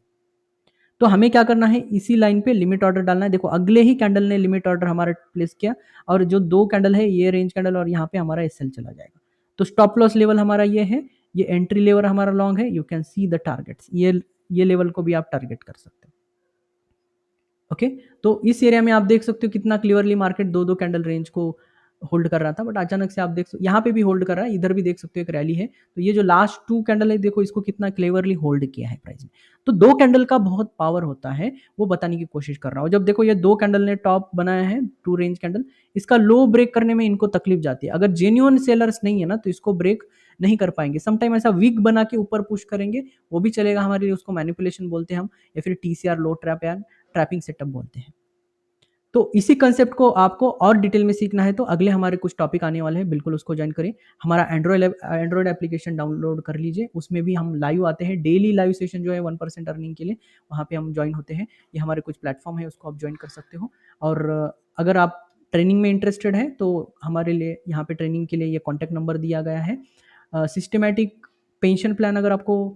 तो हमें क्या करना है, इसी लाइन पे लिमिट ऑर्डर डालना है। देखो अगले ही कैंडल ने लिमिट ऑर्डर हमारा प्लेस किया, और जो 2 कैंडल है ये रेंज कैंडल और यहाँ पे हमारा एसएल चला जाएगा। तो स्टॉप लॉस लेवल हमारा ये है, ये एंट्री लेवल हमारा लॉन्ग है, you can see the targets, ये लेवल को भी आप टारगेट कर सकते हो। ओके, तो इस एरिया में आप देख सकते हो कितना क्लियरली मार्केट 2-2 कैंडल रेंज को होल्ड कर रहा था, बट अचानक से आप देख सकते यहाँ पे भी होल्ड कर रहा है, इधर भी देख सकते हो एक रैली है, तो ये जो लास्ट 2 कैंडल है देखो इसको कितना क्लेवरली होल्ड किया है प्राइस ने। तो 2 कैंडल का बहुत पावर होता है, वो बताने की कोशिश कर रहा हूँ। जब देखो ये 2 कैंडल ने टॉप बनाया है 2 रेंज कैंडल, इसका लो ब्रेक करने में इनको तकलीफ जाती है, अगर जेन्युइन सेलर्स नहीं है ना तो इसको ब्रेक नहीं कर पाएंगे। समटाइम ऐसा वीक बना के ऊपर पुश करेंगे, वो भी चलेगा हमारे लिए, उसको मैनिपुलेशन बोलते हैं हम, या फिर टीसीआर लो ट्रैप या ट्रैपिंग सेटअप बोलते हैं। तो इसी कंसेप्ट को आपको और डिटेल में सीखना है तो अगले हमारे कुछ टॉपिक आने वाले हैं, बिल्कुल उसको ज्वाइन करें। हमारा एंड्रॉयड एप्लीकेशन डाउनलोड कर लीजिए, उसमें भी हम लाइव आते हैं, डेली लाइव सेशन जो है 1% अर्निंग के लिए, वहाँ पे हम ज्वाइन होते हैं। ये हमारे कुछ प्लेटफॉर्म है, उसको आप ज्वाइन कर सकते हो। और अगर आप ट्रेनिंग में इंटरेस्टेड है तो हमारे लिए यहाँ पे ट्रेनिंग के लिए ये कॉन्टैक्ट नंबर दिया गया है। सिस्टमेटिक पेंशन प्लान अगर आपको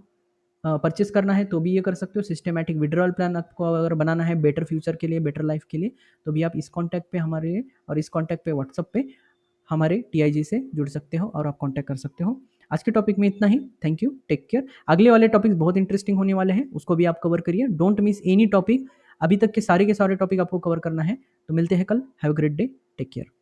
परचेस करना है तो भी ये कर सकते हो। सिस्टमेटिक विड्रॉल प्लान आपको अगर बनाना है बेटर फ्यूचर के लिए, बेटर लाइफ के लिए, तो भी आप इस कॉन्टैक्ट पे हमारे, और इस कॉन्टैक्ट पे व्हाट्सअप पे हमारे टीआईजी से जुड़ सकते हो और आप कॉन्टैक्ट कर सकते हो। आज के टॉपिक में इतना ही, थैंक यू, टेक केयर। अगले वाले टॉपिक्स बहुत इंटरेस्टिंग होने वाले हैं, उसको भी आप कवर करिए, डोंट मिस एनी टॉपिक। अभी तक के सारे टॉपिक आपको कवर करना है, तो मिलते हैं कल। Have a great day, take care.